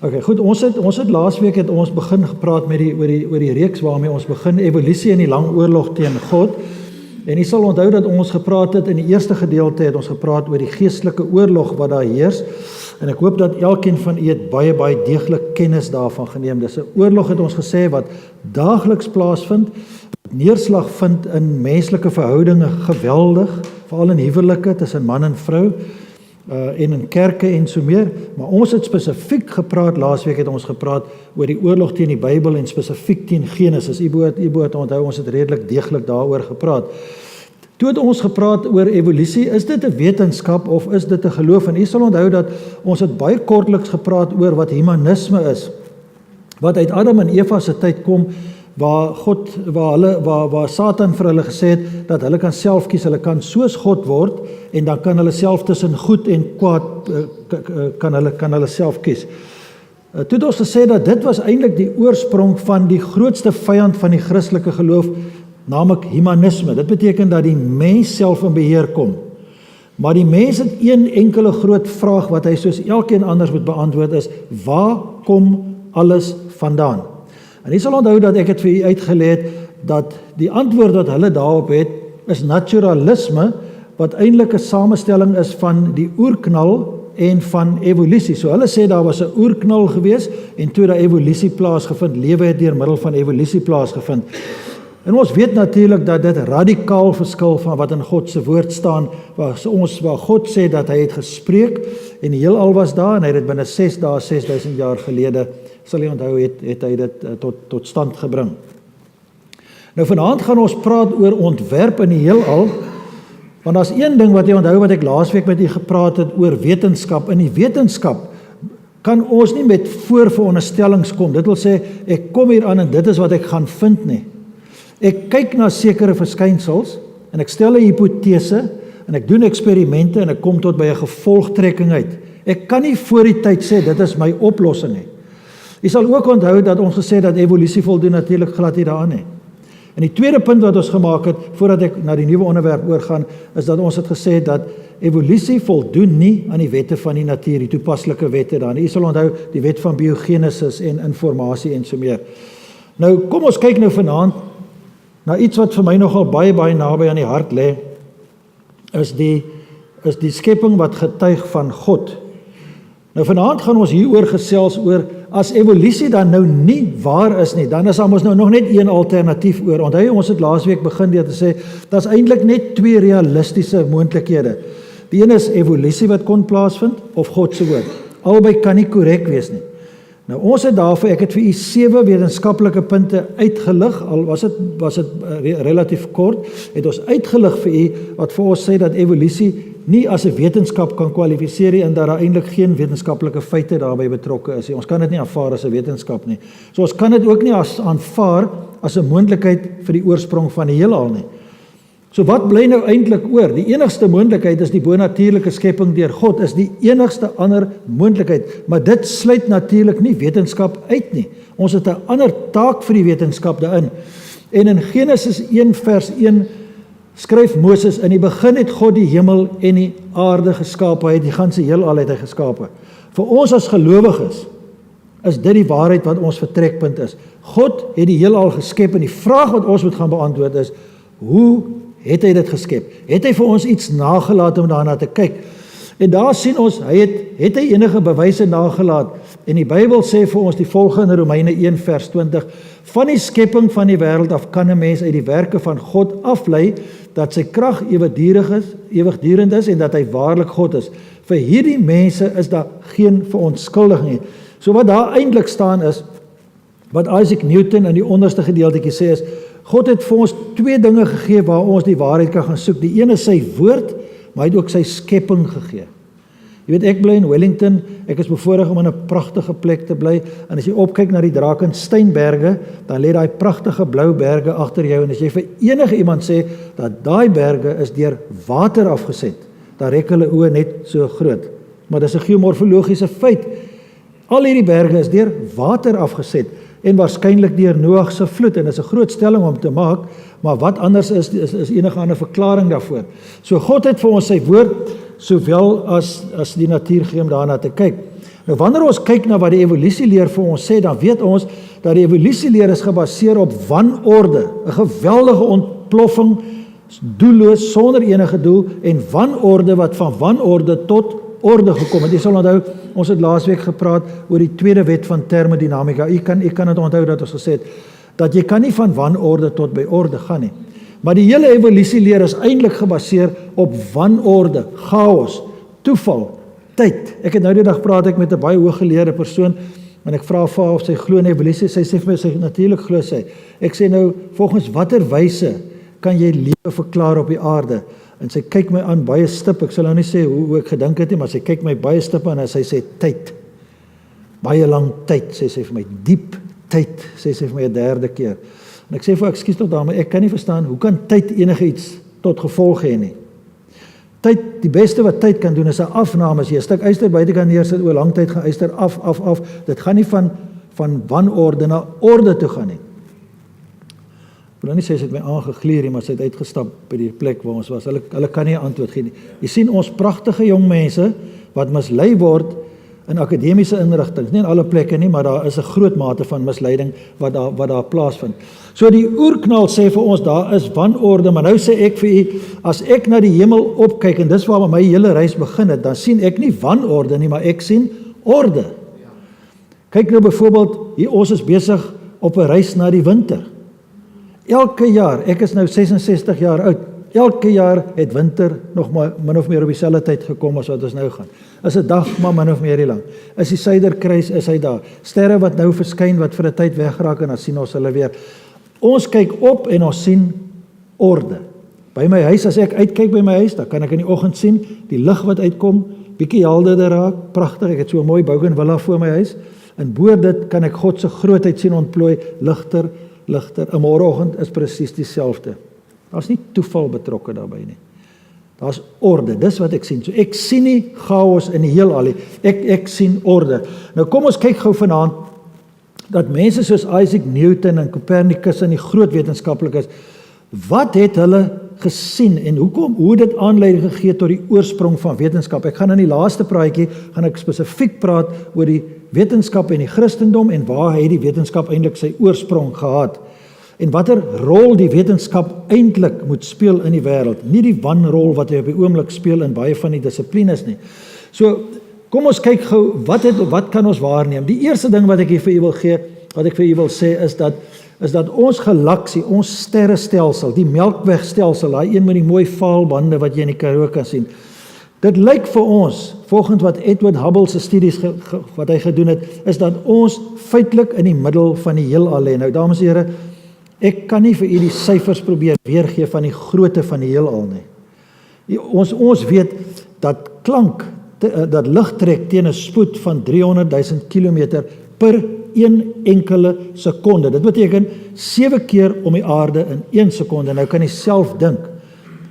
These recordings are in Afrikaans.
Okay, goed, ons het laasweek het ons begin gepraat met oor die reeks waarmee ons begin, evolusie in die lang oorlog teen God. En jy sal onthou dat ons gepraat het, in die eerste gedeelte het ons gepraat oor die geestelike oorlog wat daar heers. En ek hoop dat elkeen van u het baie deeglik kennis daarvan geneem. Dis 'n oorlog het ons gesê wat daagliks plaasvind, neerslag vind in menslike verhoudinge geweldig, veral in huwelike tussen man en vrou, en in kerke en so meer, maar ons het spesifiek gepraat, laasweek het ons gepraat oor die oorlog teen die Bybel en spesifiek teen Genesis. U behoort onthou, ons het redelik deeglik daaroor gepraat. Toe het ons gepraat oor evolusie, is dit 'n wetenskap of is dit 'n geloof? En u sal onthou dat ons het baie kortliks gepraat oor wat humanisme is, wat uit Adam en Eva se tyd kom, waar Satan vir hulle gesê het, dat hulle kan self kies, hulle kan soos God word, en dan kan hulle self tussen goed en kwaad, kan hulle self kies. Toe het ons gesê dat dit was eintlik die oorsprong van die grootste vyand van die Christelike geloof, naamlik humanisme. Dit beteken dat die mens self in beheer kom. Maar die mens het een enkele groot vraag wat hy soos elkeen anders moet beantwoord is, waar kom alles vandaan? En jy sal onthou dat ek het vir u uitgelê het dat die antwoord wat hulle daarop het, is naturalisme, wat eintlik 'n samestelling is van die oerknal en van evolusie. So hulle sê daar was 'n oerknal gewees en toe daar evolusie plaasgevind, lewe het deur middel van evolusie plaasgevind. En ons weet natuurlik dat dit radikaal verskil van wat in God se woord staan, waar God sê dat hy het gespreek en die heelal was daar en hy het dit binne 6 dae, 6000 jaar gelede, sal jy onthou, het hy dit tot stand gebring. Nou vanaand gaan ons praat oor ontwerp in die heelal, want daar's een ding wat jy onthou wat ek laasweek met u gepraat het oor wetenskap. In die wetenskap kan ons nie met voorveronderstellings kom. Dit wil sê, ek kom hier aan en dit is wat ek gaan vind nie. Ek kyk na sekere verskynsels en ek stel 'n hipotese en ek doen eksperimente en ek kom tot by 'n gevolgtrekking uit. Ek kan nie voor die tyd sê dit is my oplossing nie. Jy sal ook onthou dat ons gesê dat evolusie voldoen natuurlik glad nie daaraan nie. En die tweede punt wat ons gemaak het, voordat ek na die nuwe onderwerp oorgaan, is dat ons het gesê dat evolusie voldoen nie aan die wette van die natuur, die toepaslike wette daar nie. Jy sal onthou die wet van biogenesis en informasie en so meer. Nou kom ons kyk nou vanaand na iets wat vir my nogal baie naby aan die hart lê, is die skepping wat getuig van God. Nou vanaand gaan ons hieroor gesels oor, as evolusie dan nou nie waar is nie, dan is daar mos nou nog net een alternatief oor. Onthou, ons het laasweek begin deur te sê, daar's eintlik net 2 realistiese moontlikhede. Die een is evolusie wat kon plaasvind, of God se woord. Albei kan nie korrek wees nie. Nou ons het daarvoor, ek het vir u 7 wetenskaplike punte uitgelig, al was dit relatief kort, het ons uitgelig vir u, wat vir ons sê dat evolusie nie as 'n wetenskap kan kwalifiseer nie en dat daar eintlik geen wetenskaplike feite daarbey betrokke is nie. Ons kan dit nie aanvaar as 'n wetenskap nie. So ons kan dit ook nie aanvaar as 'n moontlikheid vir die oorsprong van die heelal nie. So wat bly nou eintlik oor? Die enigste moontlikheid is die bonatuurlike skepping deur God, is die enigste ander moontlikheid, maar dit sluit natuurlik nie wetenskap uit nie. Ons het 'n ander taak vir die wetenskap daarin. En in Genesis 1 vers 1 skryf Moses, in die begin het God die hemel en die aarde geskape, hy het die ganse heelal het hy geskape. Vir ons as gelowiges is dit die waarheid wat ons vertrekpunt is. God het die heelal geskep en die vraag wat ons moet gaan beantwoord is, hoe het hy dit geskep? Het hy vir ons iets nagelaat om daarna te kyk? En daar sien ons, het hy enige bewyse nagelaat? En die Bybel sê vir ons die volgende, Romeine 1 vers 20, van die skepping van die wêreld af kan 'n mens uit die werke van God aflei, dat sy krag ewigdurend is en dat hy waarlik God is. Vir hierdie mense is daar geen verontskuldiging nie. So wat daar eintlik staan is, wat Isaac Newton in die onderste gedeeltjie sê is, God het vir ons 2 dinge gegee waar ons die waarheid kan gaan soek. Die een is sy woord, maar hy het ook sy skepping gegee. Jy weet, ek bly in Wellington, ek is bevoorreg om in 'n pragtige plek te bly, en as jy opkyk na die Drakensberge, dan lê daai pragtige blou berge agter jou, en as jy vir enige iemand sê, dat daai berge is deur water afgeset, dan rek hulle oë net so groot. Maar dis 'n geomorfologiese feit. Al hierdie berge is deur water afgeset, en waarskynlik deur Noag se vloed, en dit is 'n groot stelling om te maak, maar wat anders is enige ander verklaring daarvoor. So God het vir ons sy woord, sowel as die natuur gee om daarna te kyk. Nou wanneer ons kyk na wat die evolusieleer vir ons sê, dan weet ons dat die evolusieleer is gebaseer op wanorde, 'n geweldige ontploffing, doelloos, sonder enige doel, en wanorde wat van wanorde tot orde gekom het. Jy sal onthou, ons het laasweek gepraat oor die tweede wet van termodinamika. Jy kan het onthou dat ons gesê het, dat jy kan nie van wanorde tot by orde gaan nie. Maar die hele evolusieleer is eintlik gebaseer op wanorde, chaos, toeval, tyd. Ek het nou die dag praat ek met 'n baie hooggeleerde persoon, en ek vra vir haar of sy glo in evolusie. Sy sê vir my, sy natuurlik glo sy. Ek sê nou, volgens watter wyse kan jy lewe verklaar op die aarde? En sy kyk my aan baie stip, ek sal nou nie sê hoe ek gedink het nie, maar sy kyk my baie stip aan en sy sê tyd. Baie lang tyd, sê sy vir my, diep tyd, sê sy vir my 'n derde keer. En ek sê vir ekskuus tog daarmee, ek kan nie verstaan, hoe kan tyd enigiets tot gevolg hê nie? Tyd, die beste wat tyd kan doen is 'n afname. As jy 'n stuk yster buitekant neersit, oor lang tyd gaan yster af. Dit gaan nie van wanorde na orde toe gaan nie. Ek wil nie sê sy het my aangegleer nie, maar sy het uitgestap by die plek waar ons was. Hulle kan nie 'n antwoord gee nie. Jy sien ons pragtige jong mense wat mislei word in akademiese inrigtinge, nie in alle plekke nie, maar daar is 'n groot mate van misleiding wat daar plaasvind. So die oerknal sê vir ons, daar is wanorde, maar nou sê ek vir u, as ek na die hemel opkyk, en dis waar my hele reis begin het, dan sien ek nie wanorde nie, maar ek sien orde. Kyk nou byvoorbeeld, hier ons is besig op 'n reis na die winter. Elke jaar, ek is nou 66 jaar oud, elke jaar het winter nog maar min of meer op dieselfde tyd gekom as wat ons nou gaan. Is 'n dag maar min of meer die lang. Is die suiderkruis, is hy daar. Sterre wat nou verskyn, wat vir 'n tyd wegraak, en dan sien ons hulle weer. Ons kyk op en ons sien orde. By my huis, as ek uitkyk by my huis, dan kan ek in die oggend sien, die lig wat uitkom, bietjie helderder raak, pragtig, ek het so 'n mooi bougainvillea voor my huis, en bo dit kan ek God se grootheid sien ontplooi, ligter, 'n môreoggend is presies dieselfde. Daar's nie toeval betrokke daarbey nie. Daar's orde, dis wat ek sien. So ek sien nie chaos in die heelal nie. Ek sien orde. Nou kom ons kyk gou vanaand dat mense soos Isaac Newton en Copernicus en die groot wetenskaplikes, wat het hulle gesien en hoe dit aanleiding gegee tot die oorsprong van wetenskap? Ek gaan in die laaste praatjie gaan ek spesifiek praat oor die wetenskap en die Christendom en waar het die wetenskap eintlik sy oorsprong gehad en watter rol die wetenskap eintlik moet speel in die wêreld, nie die wanrol wat hy op die oomblik speel in baie van die dissiplines nie. So kom ons kyk gou wat kan ons waarneem. Die eerste ding wat ek hier vir u wil gee, wat ek vir u wil sê is dat ons galaksie, ons sterrestelsel, die Melkwegstelsel, daai een met die mooi vaalbande wat jy in die Karoo kan sien. Dit lyk vir ons, volgens wat Edward Hubble se studies wat hy gedoen het, is dat ons feitelik in die middel van die heelal lê. Nou dames en here, ek kan nie vir u die syfers probeer weergee van die grootte van die heelal nie. Ons weet dat dat lig trek teen 'n spoed van 300.000 kilometer per 1 enkele sekonde. Dit beteken 7 keer om die aarde in 1 sekonde. Nou kan jy self dink,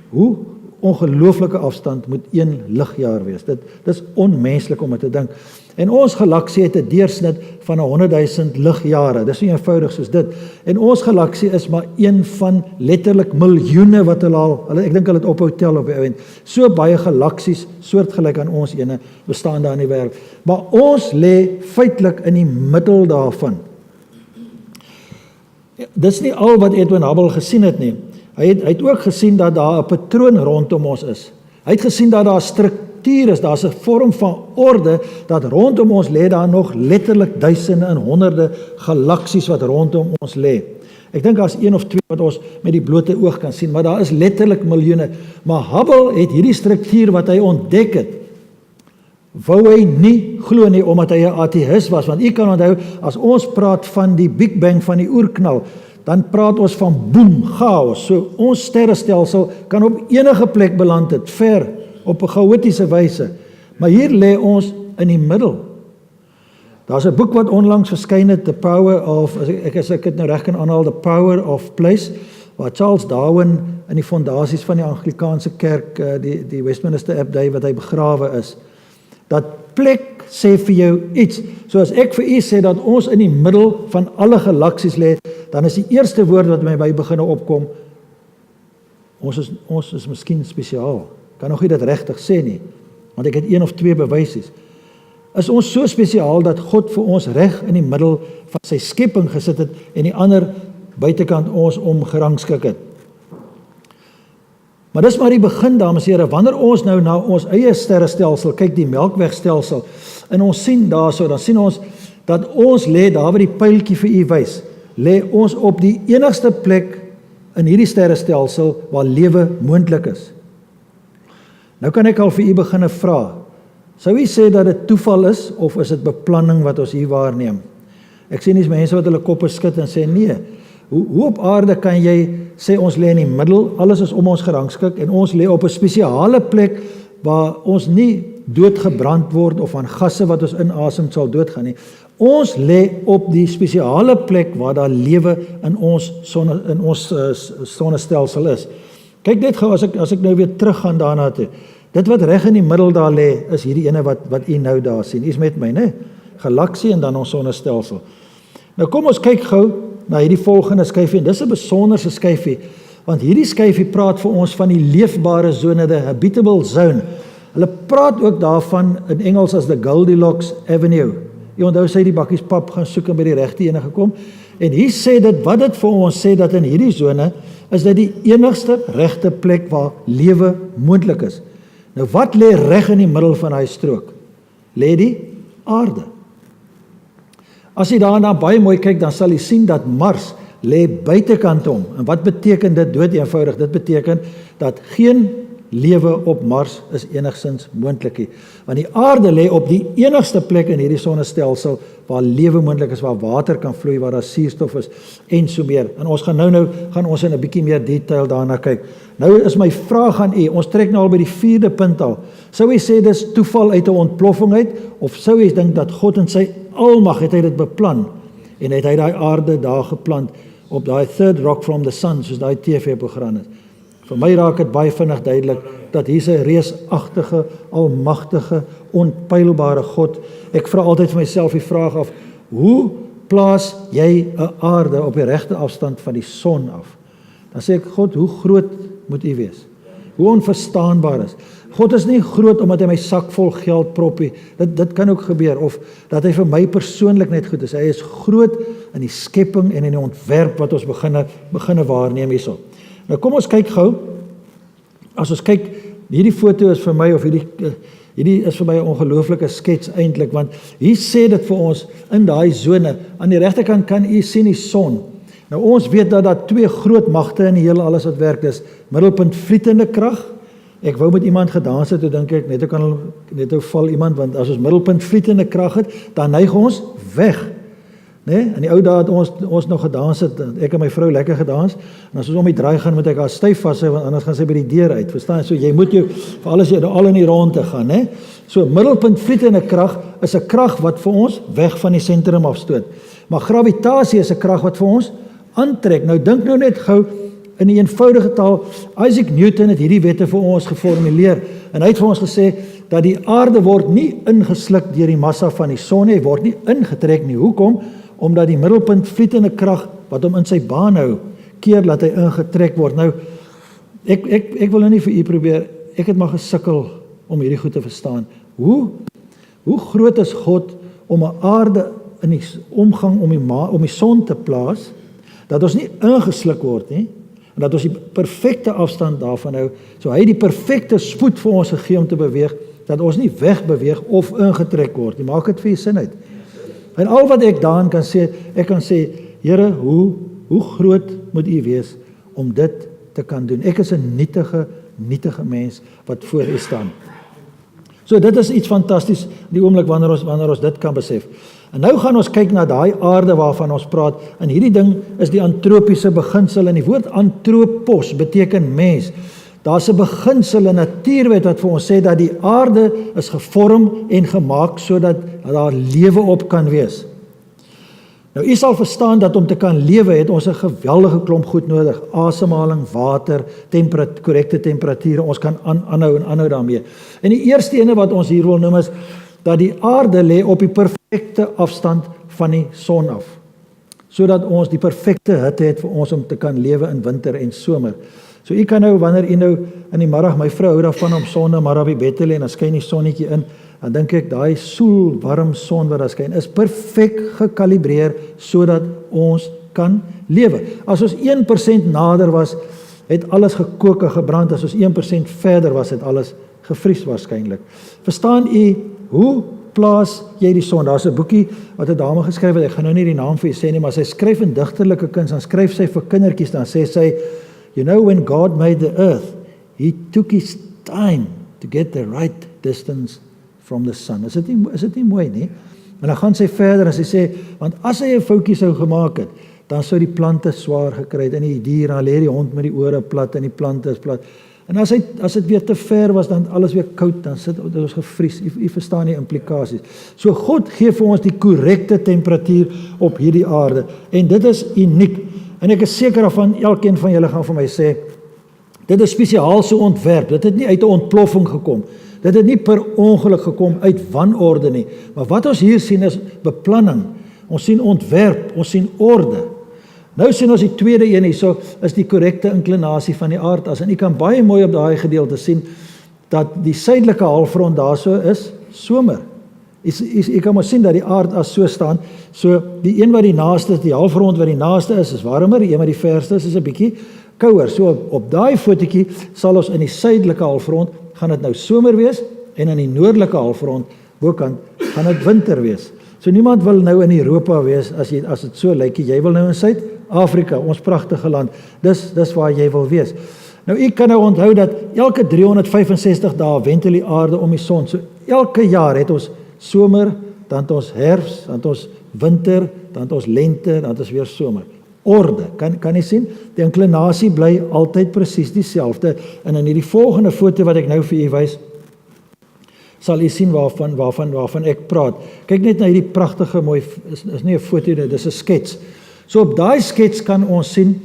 hoe ongelooflike afstand moet 1 ligjaar wees. Dit is onmenslik om dit te dink. En ons galaksie het 'n deursnit van 100.000 ligjare. Dis nie eenvoudig soos dit. En ons galaksie is maar een van letterlik miljoene wat ek dink hulle het ophou tel op die ouend. So baie galaksies soortgelyk aan ons ene bestaan daar in die wêreld. Maar ons lê feitelik in die middel daarvan. Dis nie al wat Edwin Hubble gesien het nie. Hy het ook gesien dat daar 'n patroon rondom ons is. Hy het gesien dat daar struktuur is, daar's 'n vorm van orde, dat rondom ons lê daar nog letterlik duisende en honderde galaksies wat rondom ons lê. Ek dink daar's 1 of 2 wat ons met die blote oog kan sien, maar daar is letterlik miljoene. Maar Hubble het hierdie struktuur wat hy ontdek het, wou hy nie glo nie, omdat hy 'n ateïs was, want u kan onthou, as ons praat van die Big Bang, van die oerknal, dan praat ons van boem, chaos. So ons sterrestelsel kan op enige plek beland het, ver, op 'n chaotiese wyse. Maar hier lê ons in die middel. Daar's 'n boek wat onlangs verskyn het, The Power of, as ek dit nou reg kan aanhaal, The Power of Place, waar Charles Darwin in die fondasies van die Anglikaanse kerk, die Westminster Abbey wat hy begrawe is. Dat plek sê vir jou iets. So as ek vir u sê dat ons in die middel van alle galaksies lê, dan is die eerste woord wat my by begin opkom, ons is miskien spesiaal. Kan nog nie dit regtig sê nie, want ek het 1 of 2 bewysies. is ons so spesiaal dat God vir ons reg in die middel van sy skepping gesit het en die ander buitekant ons omgerangskik het. Maar dis maar die begin, dames en here, wanneer ons nou na ons eie sterrestelsel kyk, die Melkwegstelsel, en ons sien daarso, dan sien ons dat ons lê daar waar die pyltjie vir u wys, lê ons op die enigste plek in hierdie sterrestelsel waar lewe moontlik is. Nou kan ek al vir u begin vra, sou u sê dat dit toeval is, of is dit beplanning wat ons hier waarneem? Ek sien nie mense wat hulle koppe skud en sê, nee, hoe op aarde kan jy sê ons lê in die middel, alles is om ons gerangskik, en ons lê op 'n spesiale plek, waar ons nie doodgebrand word, of aan gasse wat ons inasem sal doodgaan nie. Ons lê op die spesiale plek, waar daar lewe in ons sonnestelsel is. Kyk net gou, as ek nou weer teruggaan daarna toe, dit wat reg in die middel daar lê, is hierdie ene wat u nou daar sien. U is met my, né? Galaksie en dan ons sonnestelsel. Nou kom ons kyk gou na hierdie volgende skyfie, en dis 'n besonderse skyfie, want hierdie skyfie praat vir ons van die leefbare sone, the habitable zone. Hulle praat ook daarvan in Engels as the Goldilocks Avenue. Jy onthou sy die bakkies pap gaan soek en by die regte ene gekom, en hier sê dit, wat dit vir ons sê, dat in hierdie sone, is dit die enigste regte plek waar lewe moontlik is. Nou wat lê reg in die middel van hy strook? Lê die aarde. As jy daarna baie mooi kyk, dan sal jy sien dat Mars lê buitekant hom. En wat beteken dit? Dood eenvoudig, dit beteken dat geen lewe op Mars is enigsins moontlik nie. Want die aarde lê op die enigste plek in hierdie sonnestelsel waar lewe moontlik is, waar water kan vloei, waar daar suurstof is en so meer. En ons gaan nou gaan ons in 'n bietjie meer detail daarna kyk. Nou is my vraag aan u, ons trek nou al by die 4de punt al. Sou u sê dis toeval uit 'n ontploffing uit, of sou u dink dat God in sy almag het hy dit beplan en het hy daai aarde daar geplant op daai third rock from the sun, soos daai TV-program is? Vir my raak dit baie vinnig duidelik dat hier 'n reusagtige, almagtige, onpylbare God. Ek vra altyd vir myself die vraag af, hoe plaas jy 'n aarde op die regte afstand van die son af? Dan sê ek, God, hoe groot moet u wees? Hoe onverstaanbaar is. God is nie groot omdat hy my sak vol geld prop nie. Dit kan ook gebeur, of dat hy vir my persoonlik net goed is. Hy is groot in die skepping en in die ontwerp wat ons beginne waarneem hierso. Nou kom ons kyk gou. As ons kyk, hierdie foto is vir my, of hierdie is vir my 'n ongelooflike skets eintlik, want hier sê dit vir ons in daai sone. Aan die regterkant kan u sien die son. Nou ons weet dat daar 2 groot magte in die hele alles wat werk is. Middelpunt vlietende krag. Ek wou met iemand gedans het, toe dink ek, net val iemand, want as ons middelpunt vlietende krag het, dan neig ons weg. Nee, in die ou dae het ons nog gedans het, ek en my vrou lekker gedans, en as ons om die draai gaan, moet ek haar styf vashou, want anders gaan sy by die deur uit, verstaan? So jy moet jou, vir alles jy al in die ronde gaan, né? So middelpunt vlietende krag is 'n krag wat vir ons weg van die sentrum afstoot. Maar gravitasie is 'n krag wat vir ons aantrek. Nou dink nou net gou in die eenvoudige taal, Isaac Newton het hierdie wette vir ons geformuleer, en hy het vir ons gesê dat die aarde word nie ingesluk deur die massa van die son nie, hy word nie ingetrek nie. Hoekom? Omdat die middelpunt vlietende krag wat hom in sy baan hou, keer dat hy ingetrek word. Nou, ek wil nou nie vir u probeer, ek het maar gesukkel om hierdie goed te verstaan. Hoe groot is God om 'n aarde in die omgang om die son te plaas, dat ons nie ingesluk word nie, en dat ons die perfekte afstand daarvan hou, so hy het die perfekte spoed vir ons gegee om te beweeg, dat ons nie wegbeweeg of ingetrek word nie. Maak dit vir u sin uit. En al wat ek daarin kan sê, ek kan sê, Here, hoe groot moet u wees om dit te kan doen? Ek is 'n nietige mens wat voor u staan. So dit is iets fantasties, die oomblik wanneer ons dit kan besef. En nou gaan ons kyk na daai aarde waarvan ons praat, en hierdie ding is die antropiese beginsel, en die woord antropos beteken mens. Daar's 'n beginsel in natuurwet wat vir ons sê dat die aarde is gevorm en gemaak sodat daar lewe op kan wees. Nou, u sal verstaan dat om te kan lewe het ons 'n geweldige klomp goed nodig. Asemhaling, water, korrekte temperature, ons kan aanhou daarmee. En die eerste ene wat ons hier wil noem is dat die aarde lê op die perfekte afstand van die son af, sodat ons die perfekte hitte het vir ons om te kan lewe in winter en somer. So u kan nou, wanneer u nou in die middag, my vrou hou daarvan om sonne maar op die bed te lê, en dan skyn die sonnetjie in, dan dink ek, daai soel, warm son wat daar skyn, is perfek gekalibreer, sodat ons kan lewe. As ons 1% nader was, het alles gekook en gebrand. As ons 1% verder was, het alles gevries waarskynlik. Verstaan u, hoe plaas jy die son? Daar's 'n boekie wat 'n dame geskryf het, ek gaan nou nie die naam vir u sê nie, maar sy skryf in digterlike kuns, dan skryf sy vir kindertjies, dan sê sy, you know, when God made the earth, he took his time to get the right distance from the sun. Is dit nie mooi nie? En dan gaan sy verder en sy sê, want as hy 'n foutjie sou gemaak het, dan sou die plante swaar gekry het, en die dier, dan lê die hond met die ore plat, en die plante is plat. En as dit weer te ver was, dan alles weer koud, dan sit ons gevries. U verstaan die implikasies. So God gee vir ons die korrekte temperatuur op hierdie aarde, en dit is uniek. En ek is seker daarvan, elkeen van julle gaan vir my sê, dit is spesiaal so ontwerp, dit het nie uit 'n ontploffing gekom, dit het nie per ongeluk gekom uit wanorde nie, maar wat ons hier sien is beplanning, ons sien ontwerp, ons sien orde. Nou sien ons die tweede een hierso, is die korrekte inklinasie van die aardas, en u kan baie mooi op daai gedeelte sien, dat die suidelike halfrond daarso is somer. U kan maar sien dat die aardas so staan, so die een wat die naaste is, die halfrond wat die naaste is warmer, die een wat die verste is 'n bietjie kouer. So op daai fotootjie sal ons in die suidelike halfrond, gaan dit nou somer wees, en in die noordelike halfrond, bokant, gaan dit winter wees. So niemand wil nou in Europa wees, as dit so lyk, jy wil nou in Suid-Afrika, ons pragtige land, dis waar jy wil wees. Nou u kan nou onthou dat elke 365 dae wentel die aarde om die son, so elke jaar het ons somer, dan het ons herfs, dan het ons winter, dan het ons lente, dan het ons weer somer. Orde, kan jy sien? Die inklinasie bly altyd presies dieselfde, en in hierdie volgende foto wat ek nou vir u wys, sal u sien waarvan ek praat. Kyk net na hierdie pragtige mooi, is nie 'n foto nie, dis 'n skets. So op daai skets kan ons sien,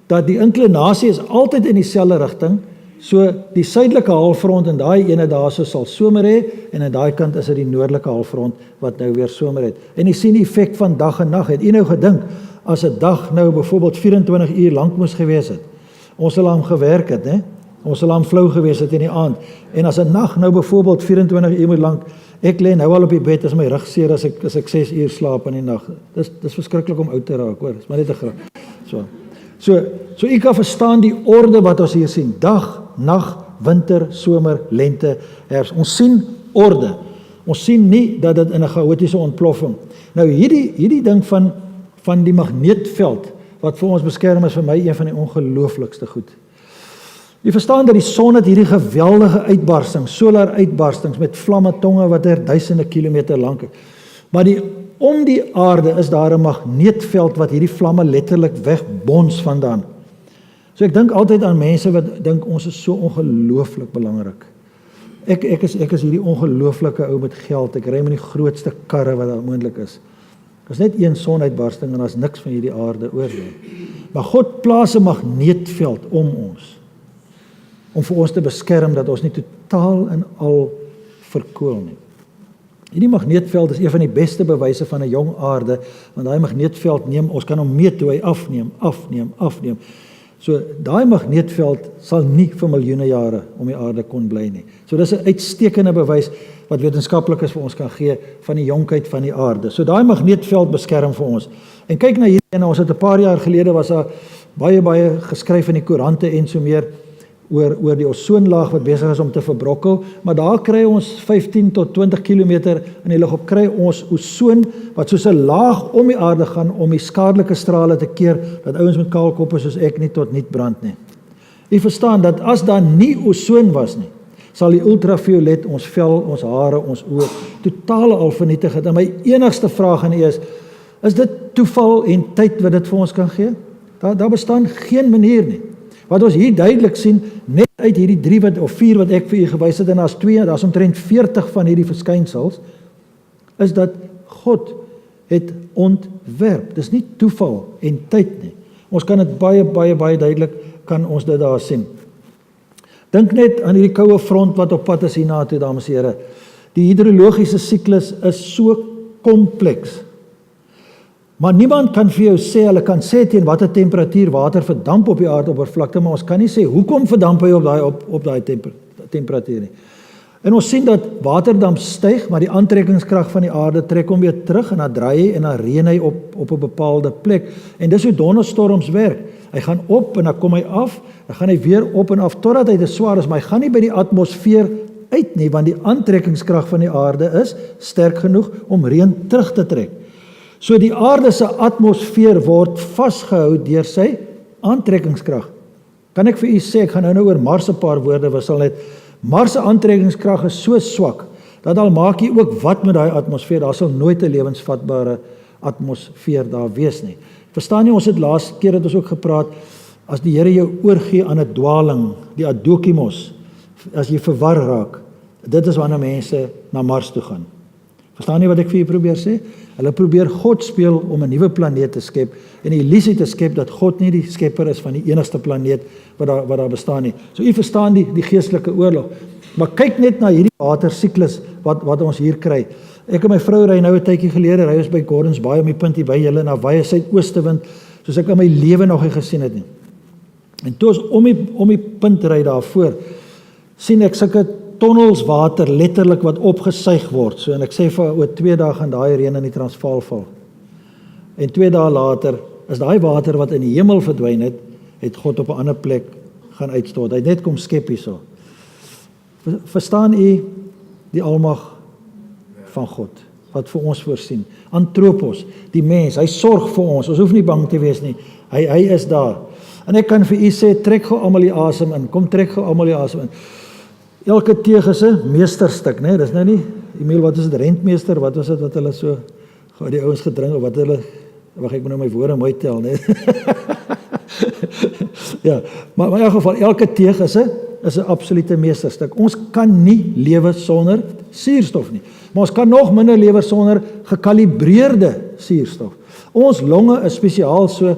dat die inklinasie is altyd in dieselfde rigting, so die suidelike halfrond en daai ene daarso sal somer hê, en aan daai kant is dit die noordelike halfrond wat nou weer somer het. En jy sien die effek van dag en nag. Het jy nou gedink, as 'n dag nou byvoorbeeld 24 uur lank moes gewees het, ons sal aan gewerk het, né? Ons sal aan flou gewees het in die aand, en as 'n nag nou byvoorbeeld 24 uur lank, ek lê nou al op die bed, as my rug seer as ek 6 uur slaap in die nag. Dis verskriklik om oud te raak, hoor, is maar net 'n grap. So u kan verstaan die orde wat ons hier sien, dag, nag, winter, somer, lente, herfs. Ons sien orde. Ons sien nie dat dit in 'n chaotiese ontploffing. Nou hierdie ding van die magneetveld wat vir ons beskerm is, vir my een van die ongelooflikste goed. Jy verstaan dat die son het hierdie geweldige uitbarstings, solar uitbarstings met vlamme tonge wat duisende kilometer lank is. Maar om die aarde is daar 'n magneetveld wat hierdie vlamme letterlik wegbons vandaan. So ek dink altyd aan mense wat dink ons is so ongelooflik belangrik. Ek is hierdie ongelooflike ou met geld, ek ry met die grootste karre wat daar moontlik is. Daar's net een sonuitbarsting en daar's niks van hierdie aarde oor nie. Maar God plaas 'n magneetveld om ons, om vir ons te beskerm dat ons nie totaal en al verkoel nie. Hierdie magneetveld is een van die beste bewyse van 'n jong aarde, want daai magneetveld ons kan hom meet hoe hy afneem. So daai magneetveld sal nie vir miljoene jare om die aarde kon bly nie. So dis 'n uitstekende bewys wat wetenskaplikes vir ons kan gee van die jonkheid van die aarde. So daai magneetveld beskerm vir ons. En kyk na hierdie ene, ons het 'n paar jaar gelede was daar baie geskryf in die koerante en so meer oor die ozonlaag wat besig is om te verbrokkel, maar daar kry ons 15 tot 20 kilometer in die lug op, kry ons ozon wat soos 'n laag om die aarde gaan om die skadelike strale te keer, dat ouens met kaalkoppe soos ek nie tot niet brand nie. Jy verstaan dat as daar nie ozon was nie, sal die ultraviolet ons vel, ons hare, ons oë totaal al vernietig het. En my enigste vraag aan u is dit toeval en tyd wat dit vir ons kan gee? Daar bestaan geen manier nie. Wat ons hier duidelik sien, net uit hierdie 3 of 4 wat ek vir u gewys het, en daar's omtrent 40 van hierdie verskynsels, is dat God het ontwerp. Dis nie toeval en tyd nie. Ons kan dit baie duidelik, kan ons dit daar sien. Dink net aan hierdie koue front wat op pad is hiernatoe, dames en here. Die hidrologiese siklus is so kompleks. Maar niemand kan vir jou sê, hulle kan sê teen watter temperatuur water verdamp op die aardoppervlakte, maar ons kan nie sê hoekom verdamp hy op daai temperatuur nie. En ons sien dat waterdamp styg, maar die aantrekkingskrag van die aarde trek hom weer terug en dan draai hy en dan reën hy op 'n bepaalde plek. En dis hoe donderstorms werk. Hy gaan op en dan kom hy af, dan gaan hy weer op en af totdat hy te swaar is, maar hy gaan nie by die atmosfeer uit nie, want die aantrekkingskrag van die aarde is sterk genoeg om reën terug te trek. So die aarde se atmosfeer word vasgehou deur sy aantrekkingskrag. Kan ek vir u sê, ek gaan nou oor Mars 'n paar woorde wissel net. Mars se aantrekkingskrag is so swak, dat al maak jy ook wat met daai atmosfeer, daar sal nooit 'n lewensvatbare atmosfeer daar wees nie. Verstaan jy, ons het laas keer het ons ook gepraat, as die Here jou oorgee aan 'n dwaling, die adokimos, as jy verwar raak, dit is wanneer mense na Mars toe gaan. Verstaan jy wat ek vir julle probeer sê? Hulle probeer God speel om 'n nuwe planeet te skep en die illusie te skep dat God nie die skepper is van die enigste planeet wat daar bestaan nie. So u verstaan die geestelike oorlog. Maar kyk net na hierdie watersiklus wat ons hier kry. Ek en my vrou ry nou 'n tydjie gelede, ry ons by Gordons Baie om die punt hier by julle na baie suidooste wind, soos ek in my lewe nog nie gesien het nie. En toe ons om die punt ry daarvoor, sien ek sulke tonnels water letterlik wat opgesuig word. So en ek sê vir oor 2 dae gaan daai reën in die Transvaal val. En 2 dae later is daai water wat in die hemel verdwyn het God op 'n ander plek gaan uitstort. Hy het net kom skep hierso. Verstaan u die almag van God wat vir ons voorsien? Antropos, die mens, hy sorg vir ons. Ons hoef nie bang te wees nie. Hy is daar. En ek kan vir u sê, trek gou almal die asem in. Kom trek gou almal die asem in. Elke teeg is 'n meesterstuk, né? Dis nou nie, Emil, wat is dit, rentmeester, wat was dit wat hulle so, die ouens gedring, of wat hulle, wag, ek moet nou my woorde mooi tel, né? Ja, maar in elk geval, elke teeg is 'n absolute meesterstuk. Ons kan nie lewe sonder suurstof nie, maar ons kan nog minder lewe sonder gekalibreerde suurstof. Ons longe is spesiaal so,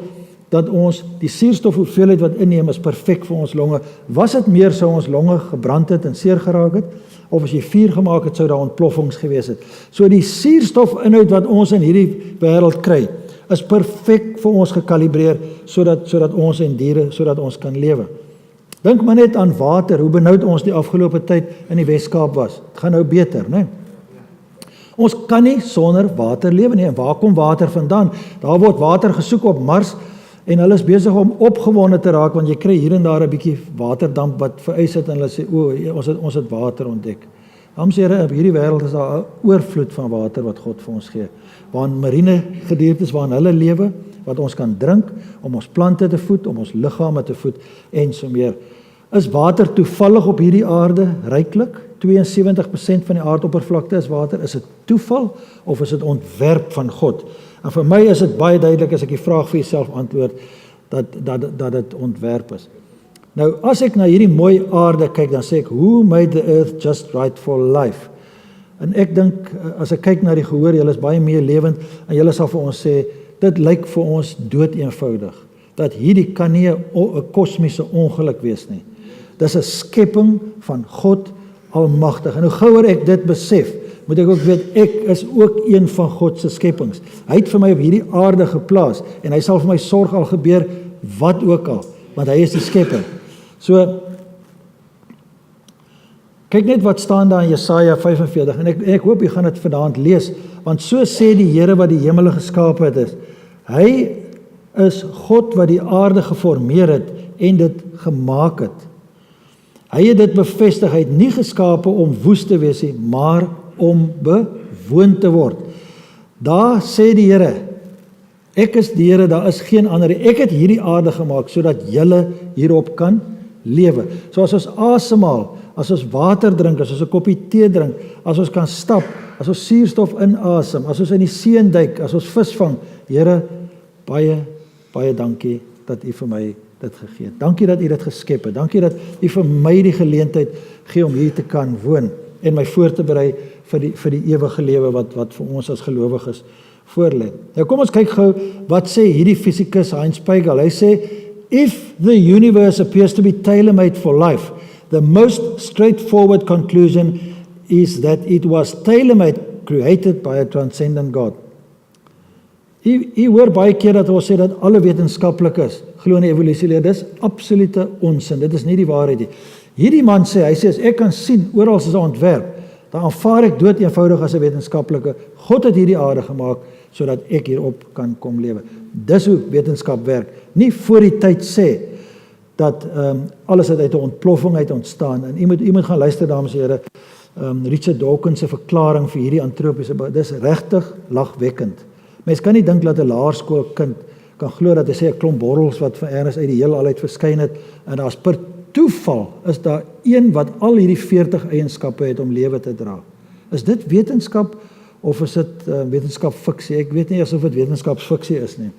dat ons die suurstofhoeveelheid wat inneem is perfek vir ons longe. Was dit meer sou ons longe gebrand het en seer geraak het, of as jy vuur gemaak het, sou daar ontploffings gewees het. So die suurstofinhoud wat ons in hierdie wêreld kry, is perfek vir ons gekalibreer, sodat ons en diere, sodat ons kan lewe. Dink maar net aan water, hoe benoud ons die afgelope tyd in die Weskaap was. Het gaan nou beter, né? Ons kan nie sonder water lewe nie. En waar kom water vandaan? Daar word water gesoek op Mars, en hulle is besig om opgewonde te raak, want jy kry hier en daar 'n bietjie waterdamp wat vereis het, en hulle sê, ons het water ontdek. Dames en here, op hierdie wêreld is daar 'n oorvloed van water wat God vir ons gee. Waarin marine gediertes waarin hulle lewe, wat ons kan drink, om ons plante te voed, om ons liggame te voed, en so meer. Is water toevallig op hierdie aarde ryklik? 72% van die aardoppervlakte is water. Is dit toeval, of is dit ontwerp van God? En vir my is dit baie duidelik as ek die vraag vir jouself antwoord, dat dit ontwerp is. Nou, as ek na hierdie mooi aarde kyk, dan sê ek, who made the earth just right for life? En ek dink, as ek kyk na die gehoor, julle is baie meer lewend, en julle sal vir ons sê, dit lyk vir ons dood eenvoudig, dat hierdie kan nie 'n kosmiese ongeluk wees nie. Dis 'n skepping van God Almagtig. En hoe gouer ek dit besef, moet ek ook weet, ek is ook een van God se skepings. Hy het vir my op hierdie aarde geplaas, en hy sal vir my sorg al gebeur, wat ook al, want hy is die skepper. So, kyk net wat staan daar in Jesaja 45, en ek hoop jy gaan dit vanaand lees, want so sê die Here wat die hemele geskaap het is, hy is God wat die aarde geformeer het, en dit gemaak het. Hy het dit bevestig, hy het nie geskape om woes te wees nie, maar om bewoon te word. Daar sê die Here, ek is die Here, daar is geen ander. Ek het hierdie aarde gemaak, sodat julle hierop kan lewe. So as ons asemhaal, as ons water drink, as ons 'n koppie tee drink, as ons kan stap, as ons suurstof inasem, as ons in die see duik, as ons vis vang, Here, baie, baie dankie dat U vir my dit gegee het. Dankie dat U dit geskep het. Dankie dat U vir my die geleentheid gee om hier te kan woon en my voor te berei vir die ewige lewe wat vir ons as gelowiges voorlê. Nou kom ons kyk gou wat sê hierdie fisikus Heinz Pagel. Hy sê, if the universe appears to be tailor-made for life, the most straightforward conclusion is that it was tailor-made, created by a transcendent God. U hoor baie keer dat ons sê dat alle wetenskaplikes glo in die evolusieleer. Dis absolute onsin. Dit is nie die waarheid nie. Hierdie man sê, hy sê, as ek kan sien, oral is 'n ontwerp, dan aanvaar ek dood eenvoudig as 'n wetenskaplike. God het hierdie aarde gemaak, sodat ek hierop kan kom lewe. Dis hoe wetenskap werk. Nie voor die tyd sê, dat alles het uit 'n ontploffing uit ontstaan. En u moet gaan luister, dames en here, Richard Dawkins se verklaring vir hierdie antropiese, dis regtig lagwekkend. Mens kan nie dink dat 'n laerskoolkind kan glo dat hy sê 'n klomp borrels wat van eers uit die heelal uit verskyn het, en daar's per toeval is daar een wat al hierdie 40 eienskappe het om lewe te dra. Is dit wetenskap of is dit wetenskapfiksie? Ek weet nie eers of dit wetenskapsfiksie is nie.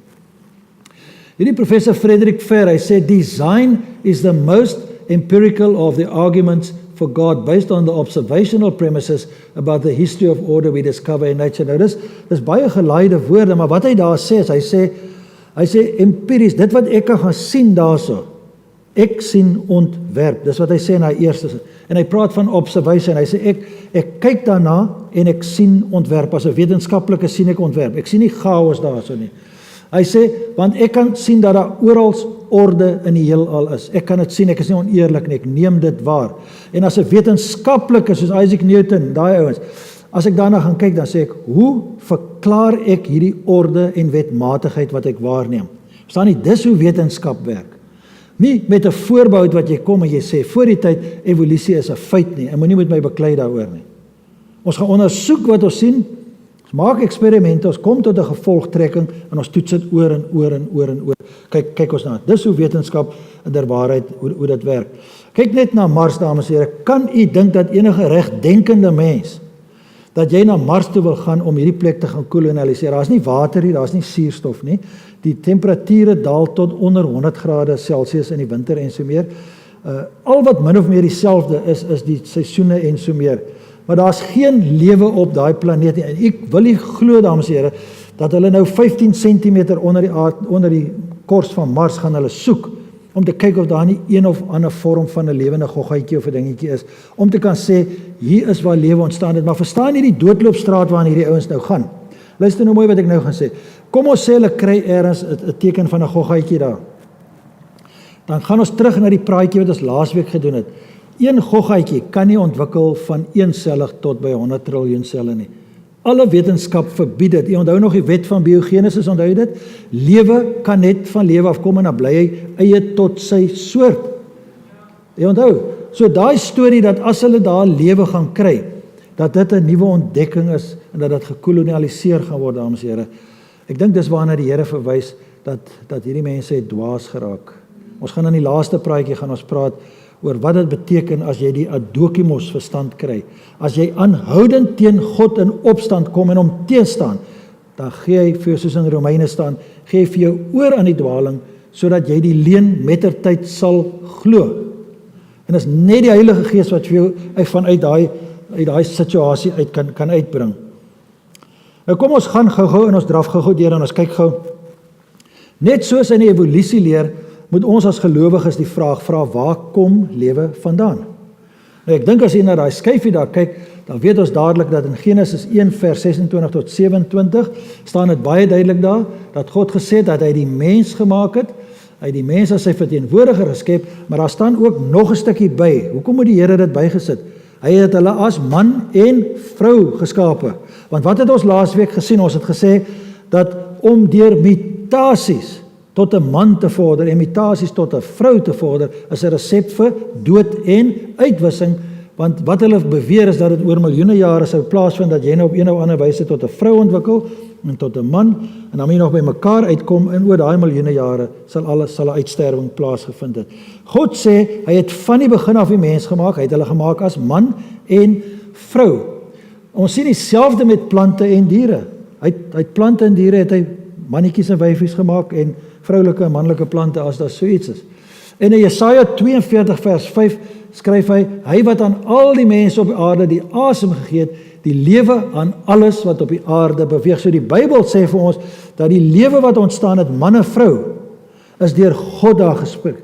Hierdie professor Frederick Fair, hy sê, design is the most empirical of the arguments for God based on the observational premises about the history of order we discover in nature. Nou dis baie gelaaide woorde, maar wat hy daar sê is, hy sê empiries, dit wat ek kan gaan sien daarso, ek sien ontwerp, dis wat hy sê in hy eerste sin, en hy praat van observation, hy sê ek kyk daarna en ek sien ontwerp, as 'n wetenskaplike sien ek ontwerp, ek sien nie chaos daarso nie. Hy sê, want ek kan sien dat daar oral orde in die heelal is. Ek kan dit sien, ek is nie oneerlik nie, ek neem dit waar. En as 'n wetenskaplike, soos Isaac Newton, daai ouens, as ek daarna gaan kyk, dan sê ek, hoe verklaar ek hierdie orde en wetmatigheid wat ek waarneem? Verstaan nie, dis hoe wetenskap werk. Nie met 'n voorbehoud wat jy kom en jy sê, voor die tyd, evolusie is 'n feit nie, en moenie met my beklei daaroor nie. Ons gaan ondersoek wat ons sien, ons maak eksperimente, ons kom tot 'n gevolgtrekking en ons toets dit oor en oor en oor en oor. Kyk ons na. Dis hoe wetenskap in der waarheid hoe dit werk. Kyk net na Mars, dames en here. Kan u dink dat enige regdenkende mens dat jy na Mars toe wil gaan om hierdie plek te gaan kolonialiseer? Daar's nie water hier, daar's nie suurstof nie. Die temperature daal tot onder 100 grade Celsius in die winter en so meer. Al wat min of meer dieselfde is die seisoene en so meer. Maar daar's geen lewe op daai planeet nie. En ek wil nie glo, dames en here, dat hulle nou 15 cm onder die kors van Mars gaan hulle soek, om te kyk of daar nie een of ander vorm van 'n lewende goggetjie of 'n dingetjie is, om te kan sê, hier is waar lewe ontstaan het. Maar verstaan nie die doodloopstraat waarin hierdie ouens nou gaan. Luister nou mooi wat ek nou gaan sê. Kom ons sê hulle kry eers 'n teken van 'n goggetjie daar. Dan gaan ons terug na die praatjie wat ons laasweek gedoen het. Een goggetjie kan nie ontwikkel van eensellig tot by 100 triljoen selle nie. Alle wetenskap verbied dit. Jy onthou nog die wet van biogenesis, onthou dit? Lewe kan net van lewe afkom en dan bly hy eie tot sy soort. Jy onthou? So daai storie dat as hulle daar lewe gaan kry, dat dit 'n nuwe ontdekking is en dat dit gekolonialiseer gaan word, dames en here. Ek dink dis waarna die Here verwys dat hierdie mense het dwaas geraak. Ons gaan in die laaste praatjie gaan ons praat oor wat dit beteken as jy die adokimos verstand kry. As jy aanhoudend teen God in opstand kom en hom teenstaan, dan gee hy vir jou, soos in Romeine staan, gee hy vir jou oor aan die dwaling, sodat jy die leuen mettertyd sal glo. En is net die Heilige Gees wat vir jou vanuit daai situasie uit kan uitbring. Nou kom ons gaan gou-gou en ons draf gou-gou deur en ons kyk gou. Net soos in die evolusie leer, moet ons as gelowiges die vraag vra, waar kom lewe vandaan? Nou ek dink as jy na daai skyfie daar kyk, dan weet ons dadelik dat in Genesis 1 vers 26 tot 27 staan dit baie duidelik daar, dat God gesê het dat hy die mens gemaak het, hy die mens as sy verteenwoordiger geskep, maar daar staan ook nog 'n stukkie by. Hoekom het die Here dit bygesit? Hy het hulle as man en vrou geskape. Want wat het ons laasweek gesien? Ons het gesê dat om deur mutasies tot 'n man te vorder en mutasies tot 'n vrou te vorder, is 'n resep vir dood en uitwissing, want wat hulle beweer is dat dit oor miljoene jare sou plaasvind, dat jy nou op een of ander wyse tot 'n vrou ontwikkel, en tot 'n man, en dan moet jy nog by mekaar uitkom, en oor daai miljoene jare sal 'n uitsterwing plaasgevind het. God sê, hy het van die begin af die mens gemaak, hy het hulle gemaak as man en vrou. Ons sien dieselfde met plante en diere. Hy het plante en diere het hy mannetjies en wyfies gemaak, en vroulike en manlike plante as daar so iets is. En in Jesaja 42 vers 5 skryf hy wat aan al die mense op die aarde die asem gegee het, die lewe aan alles wat op die aarde beweeg. So die Bybel sê vir ons, dat die lewe wat ontstaan het, man en vrou, is deur God daar gespik.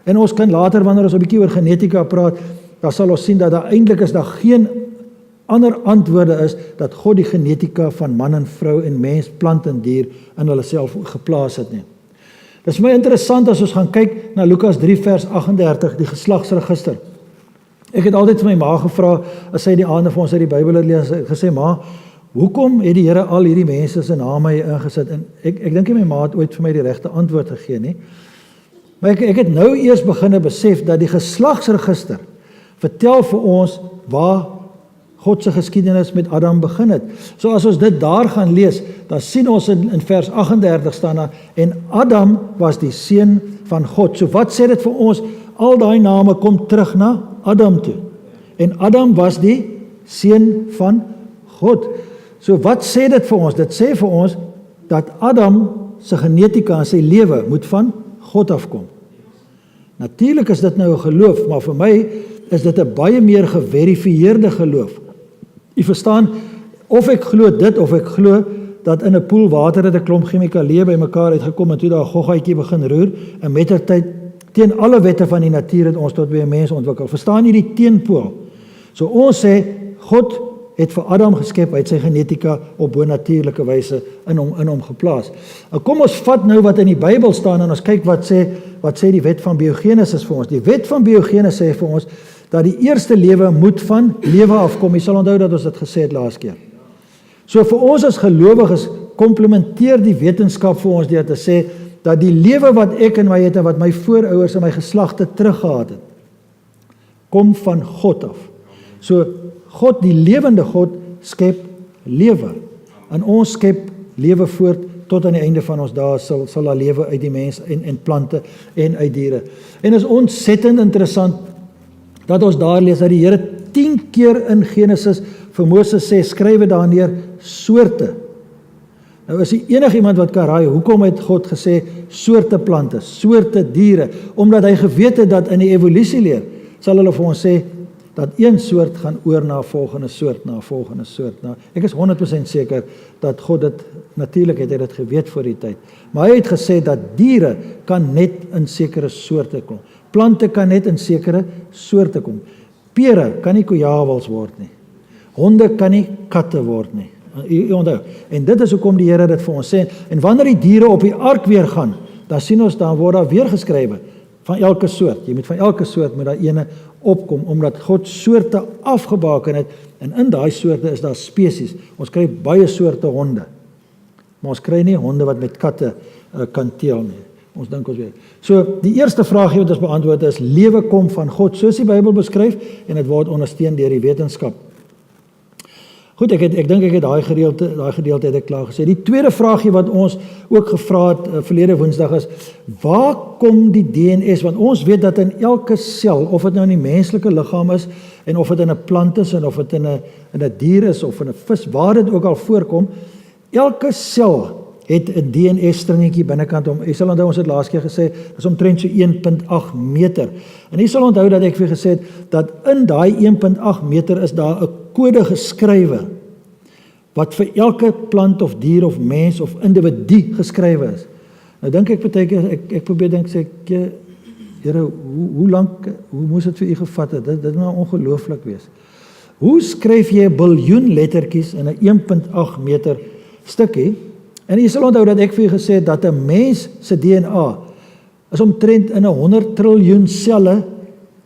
En ons kan later, wanneer ons 'n bietjie oor genetika praat, dan sal ons sien dat daar eintlik is daar geen ander antwoorde is, dat God die genetika van man en vrou en mens, plant en dier in hulle self geplaas het nie. Dit is my interessant as ons gaan kyk na Lukas 3 vers 38, die geslagsregister. Ek het altyd vir my ma gevra, as sy die aande vir ons uit die Bybel het lees, gesê, ma, hoekom het die Here al hierdie mense se name hier ingesit? En ek dink nie my ma het ooit vir my die regte antwoord gegee nie. Maar ek het nou eers begin besef dat die geslagsregister vertel vir ons waar God se geskiedenis met Adam begin het. So as ons dit daar gaan lees, dan sien ons in vers 38 staan daar, en Adam was die seun van God. So wat sê dit vir ons? Al daai name kom terug na Adam toe. En Adam was die seun van God. So wat sê dit vir ons? Dit sê vir ons dat Adam se genetika en sy lewe moet van God afkom. Natuurlik is dit nou 'n geloof, maar vir my is dit 'n baie meer geverifieerde geloof. Jy verstaan, of ek glo dit, of ek glo dat in 'n poel water het 'n klomp chemikalieë bymekaar uitgekom en toe daar 'n goggaatjie begin roer, en mettertyd teen alle wette van die natuur het ons tot by 'n mens ontwikkel. Verstaan jy die teenpool? So ons sê, God het vir Adam geskep, hy het sy genetika op bonatuurlike wyse in hom geplaas. Nou kom ons vat nou wat in die Bybel staan en ons kyk wat sê die wet van biogenesis vir ons. Die wet van biogenesis sê vir ons dat die eerste lewe moet van lewe afkom. Jy sal onthou dat ons dit gesê het laas keer. So vir ons as gelowiges komplementeer die wetenskap vir ons deur te sê dat die lewe wat ek in my het en wat my voorouers en my geslagte teruggehad het, kom van God af. So God, die lewende God, skep lewe. En ons skep lewe voort tot aan die einde van ons dae sal daar lewe uit die mens en plante en uit diere. En is ontsettend interessant dat ons daar lees dat die Here 10 keer in Genesis vir Moses sê, skrywe daar neer soorte. Nou is enigiemand wat kan raai, hoekom het God gesê soorte plante, soorte diere? Omdat hy geweet het dat in die evolutieleer sal hulle vir ons sê dat een soort gaan oor na 'n volgende soort, na 'n volgende soort. Nou, ek is 100% seker dat God dit, natuurlik het hy dit geweet voor die tyd, maar hy het gesê dat diere kan net in sekere soorte kom. Plante kan net in sekere soorte kom. Pere kan nie kojawels word nie. Honde kan nie katte word nie. U onthou. En dit is hoekom die Here dit vir ons sê. En wanneer die diere op die ark weer gaan, dan sien ons dan word daar weer geskrywe van elke soort. Jy moet van elke soort met daai ene opkom, omdat God soorte afgebaken het, en in daai soorte is daar spesies. Ons kry baie soorte honde, maar ons kry nie honde wat met katte kan teel nie. Ons dink ons weet. So, die eerste vraagie wat ons beantwoord is, lewe kom van God, soos die Bybel beskryf, en dit word ondersteun deur die wetenskap. Goed, ek dink ek het daai gedeelte het ek klaar gesê. Die tweede vraagie wat ons ook gevra het verlede Woensdag is, waar kom die DNS? Want ons weet dat in elke sel, of dit nou in die menslike liggaam is, en of dit in 'n plant is, en of dit in 'n dier is, of in 'n vis, waar dit ook al voorkom, elke sel het 'n DNS-stringetjie binnekant hom. Jy sal onthou, ons het laas keer gesê, dit is omtrent so 1.8 meter. En jy sal onthou dat ek vir gesê het, dat in daai 1.8 meter is daar 'n kode geskrywe, wat vir elke plant of dier of mens of individu geskrywe is. Nou dink ek partykeer, ek probeer dink, sê ek, Here, hoe moes dit vir u gevat het? Dit moet ongelooflik wees. Hoe skryf jy 'n biljoen lettertjies in 'n 1.8 meter stukkie? En jy sal onthou dat ek vir u gesê het, dat 'n mens se DNA is omtrent in 100 triljoen selle,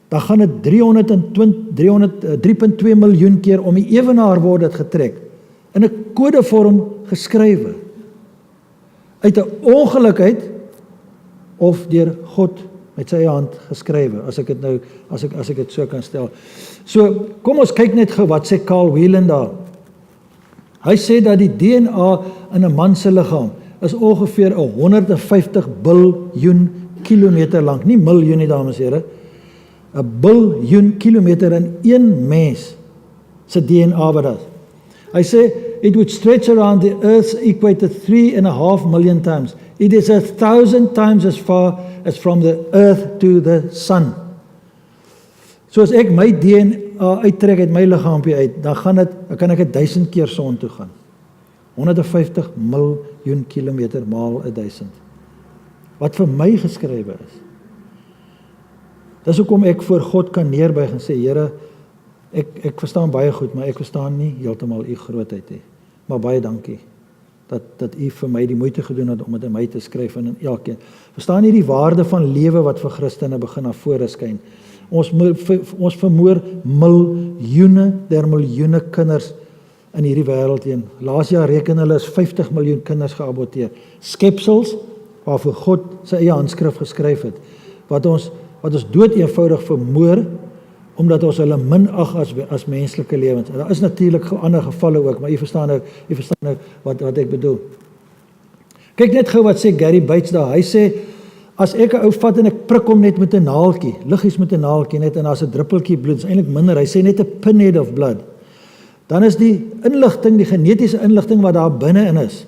dan gaan dit 3.2 miljoen keer om die ewenaar word dit getrek, in 'n kodevorm geskrywe, uit 'n ongelukheid, of deur God met sy hand geskrywe, as ek dit so kan stel. So, kom ons kyk net gou wat sê Carl Whelan daar. Hy sê dat die DNA in 'n man se liggaam is ongeveer 150 biljoen kilometer lank, nie miljoen nie, dames en here, 'n biljoen kilometer in een mens se DNA wat dat. Hy sê, it would stretch around the Earth's equator 3.5 million times. It is 1,000 times as far as from the Earth to the Sun. So as ek my DNA uittrek uit my liggaampie uit, dan kan ek 1000 keer son toe gaan. 150 miljoen kilometer maal 1000. Wat vir my geskrywe is. Dis hoekom ek voor God kan neerbuig en sê, Here, ek verstaan baie goed, maar ek verstaan nie heeltemal u grootheid nie. Maar baie dankie dat u vir my die moeite gedoen het om dit in my te skryf en in elkeen. Verstaan jy die waarde van lewe wat vir Christene begin na vore skyn? Ons vermoor miljoene der miljoene kinders in hierdie wêreld heen. Laas jaar reken hulle is 50 miljoen kinders geaborteer. Skepsels waarvoor God sy eie handskrif geskryf het, wat ons dood eenvoudig vermoor, omdat ons hulle minag as menslike lewens. En daar is natuurlik ander gevalle ook, maar jy verstaan nou wat ek bedoel. Kyk net gou wat sê Gary Bates daar. Hy sê, as ek 'n ou vat en ek prik hom net met 'n naaltjie, liggies met 'n naaltjie net, en daar's 'n druppeltjie bloed, is eintlik minder. Hy sê net 'n pinhead of blood. Dan is die inligting, die genetiese inligting wat daar binne in is.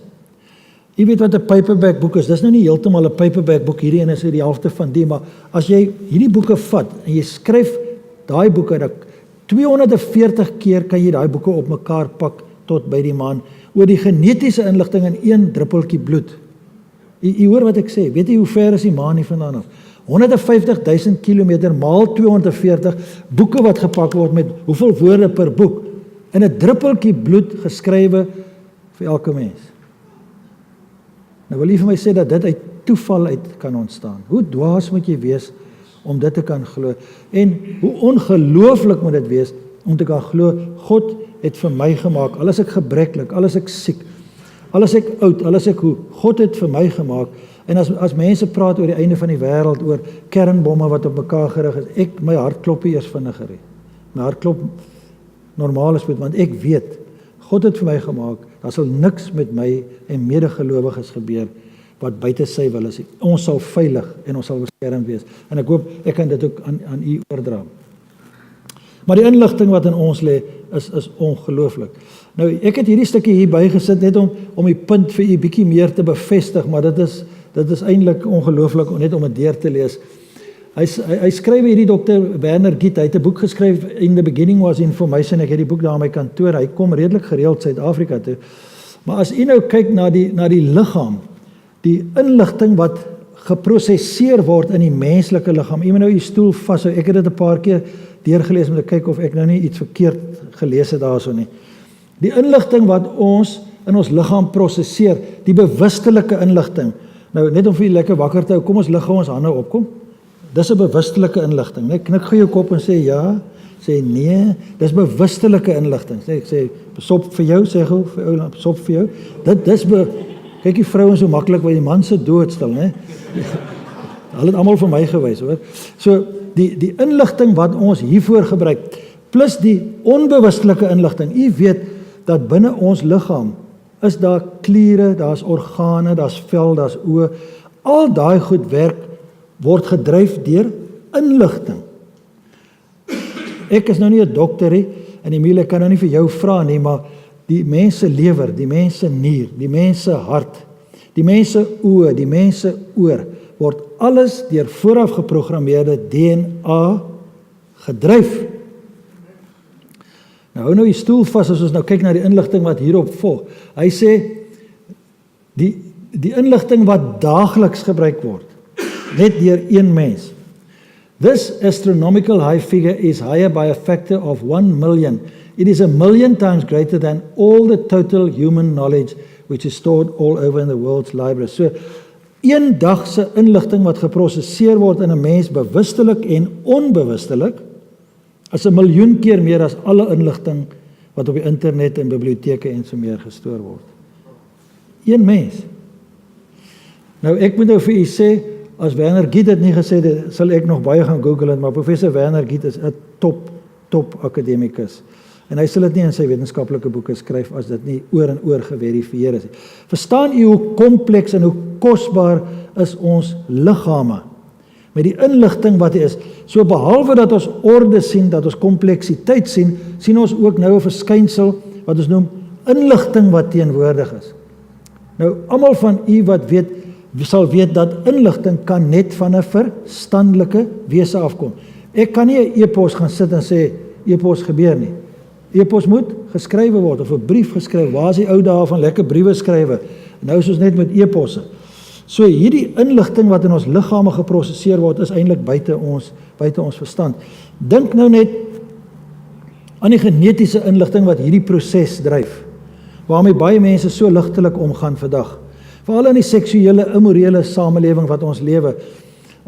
Jy weet wat 'n paperback boek is. Dis nou nie heeltemal 'n paperback boek, hierdie een is die helfte van die, maar as jy hierdie boeke vat en jy skryf daai boeke, dat 240 keer kan jy daai boeke op mekaar pak tot by die maan, oor die genetiese inligting in een druppeltjie bloed. Jy hoor wat ek sê, weet jy hoe ver is die maan nie vandaan af? 150.000 kilometer maal 240 boeke wat gepak word met hoeveel woorde per boek, in 'n druppeltjie bloed geskrywe vir elke mens. Nou wil jy vir my sê dat dit uit toeval uit kan ontstaan. Hoe dwaas moet jy wees om dit te kan glo? En hoe ongelooflik moet dit wees om te kan glo, God het vir my gemaak, al is ek gebreklik, al is ek siek, al is ek oud, al is ek hoe, God het vir my gemaak. En as mense praat oor die einde van die wêreld, oor kernbomme wat op mekaar gerig is, my hart klop nie eers vinniger nie. My hart klop normale spoed, want ek weet, God het vir my gemaak, daar sal niks met my en medegelowiges gebeur, wat buite sy wil is. Ons sal veilig en ons sal beskermd wees. En ek hoop, ek kan dit ook aan u oordra. Maar die inligting wat in ons lê, is ongelooflik. Nou, ek het hierdie stukkie hier bygesit, net om die punt vir u bietjie meer te bevestig, maar dit is eintlik ongelooflik, net om dit deur te lees. Hy skryf hierdie Dr. Werner Giet, hy het 'n boek geskryf, In the Beginning Was Information, ek het die boek daar in my kantoor, hy kom redelik gereeld Suid-Afrika toe. Maar as u nou kyk na die liggaam, die inligting wat geprosesseer word in die menslike liggaam, u moet nou u stoel vashou, ek het dit 'n paar keer deurgelees om te kyk of ek nou nie iets verkeerd gelees het daarso nie. Die inligting wat ons in ons liggaam prosesseer, die bewustelike inligting. Nou net om vir u lekker wakker te hou, kom ons lig gou ons hande op, kom. Dis 'n bewustelike inligting, né? Knik gou jou kop en sê ja, sê nee, dis bewustelike inligting. Ek sê sop vir jou, sê gou vir ou, sop vir jou. Kyk die vrouens so maklik waar die man se doodstil, né? Hulle het almal vir my gewys, hoor. So die inligting wat ons hiervoor gebruik, plus die onbewustelike inligting. U weet dat binne ons liggaam is daar kliere, daar's organe, daar's vel, daar's oë. Al daai goed word gedryf deur inligting. Ek is nou nie 'n dokter nie, en Emilie kan nou nie vir jou vra nie, maar die mense lewer, die mense nier, die mense hart, die mense oë, die mense oor, word alles deur vooraf geprogrammeerde DNA gedryf. Nou hou nou die stoel vas as ons nou kyk na die inligting wat hierop volg. Hy sê, die inligting wat daagliks gebruik word, net deur een mens. This astronomical high figure is higher by a factor of 1 million. It is 1 million times greater than all the total human knowledge which is stored all over in the world's library. So, een dag se inligting wat geprosesseer word in 'n mens bewustelik en onbewustelik, is 1 miljoen keer meer as alle inligting wat op die internet en biblioteke en so meer gestoor word. Een mens. Nou, ek moet nou vir u sê, as Werner Giet dit nie gesê het, sal ek nog baie gaan Google het, maar professor Werner Giet is 'n top akademikus. En hy sal dit nie in sy wetenskaplike boeke skryf as dit nie oor en oor geverifieer is. Verstaan u hoe kompleks en hoe kosbaar is ons liggame met die inligting wat hy is? So behalwe dat ons orde sien, dat ons kompleksiteit sien, sien ons ook nou 'n verskynsel wat ons noem inligting wat teenwoordig is. Nou, almal van u wat weet, sal weet dat inligting kan net van 'n verstandelike wese afkom. Ek kan nie 'n e-pos gaan sit en sê e-pos gebeur nie. E-pos moet geskrywe word of 'n brief geskryf. Waar is die ou dae van lekker briewe skrywe? Nou is ons net met e-posse. So hierdie inligting wat in ons liggame geprosesseer word, is eintlik buite ons verstand. Dink nou net aan die genetiese inligting wat hierdie proses dryf, waarmee baie mense so ligtelik omgaan vandag. Veral in die seksuele, immorele samelewing wat ons lewe.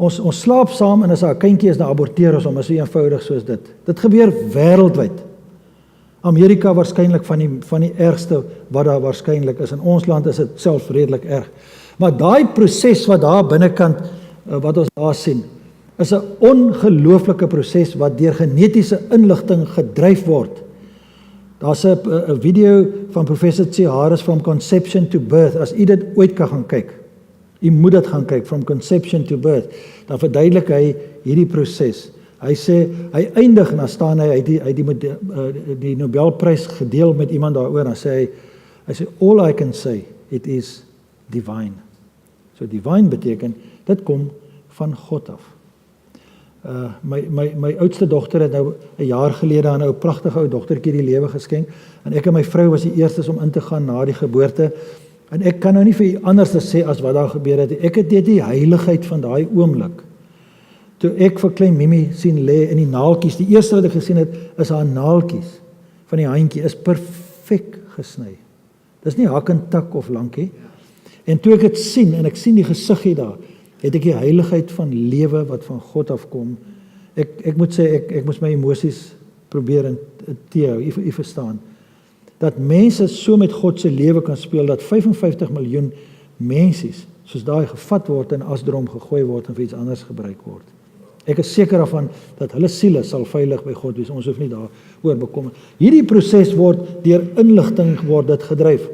Ons slaap saam en as 'n kindjie is, dan aborteer ons hom, is so eenvoudig soos dit. Dit gebeur wêreldwyd. Amerika waarskynlik van die ergste wat daar waarskynlik is. In ons land is dit self redelik erg. Maar daai proses wat daar binnekant, wat ons daar sien, is 'n ongelooflike proses wat deur genetiese inligting gedryf word. Daar's 'n video van professor Harris from Conception to Birth, as u dit ooit kan gaan kyk. U moet dit gaan kyk, from conception to birth. Dan verduidelik hy hierdie proses. Hy sê, hy eindig en dan staan hy die Nobelprys gedeel met iemand daaroor, dan sê hy sê, all I can say, it is divine. So divine beteken, dit kom van God af. My oudste dogter het nou 'n jaar gelede aan 'n ou pragtige ou dogtertjie die lewe geskenk, en ek en my vrou was die eerstes om in te gaan na die geboorte, en ek kan nou nie vir u anders te sê as wat daar gebeur het. Ek het net die heiligheid van daai oomblik. Toe ek vir klein Mimi sien lê in die naaltjies, die eerste wat ek gesien het, is haar naaltjies van die handjie, is perfek gesny. Dis nie hak en tak of lankie. En toe ek dit sien, en ek sien die gesiggie daar, het ek die heiligheid van lewe wat van God afkom. Ek moet sê, ek moes my emosies probeer in te hou, u verstaan. Dat mense so met God se lewe kan speel, dat 55 miljoen mensies, soos daai gevat word en asdrom gegooi word en vir iets anders gebruik word. Ek is seker daarvan dat hulle siele sal veilig by God wees. Ons hoef nie daaroor bekommer. Hierdie proses word deur inligting word dit gedryf.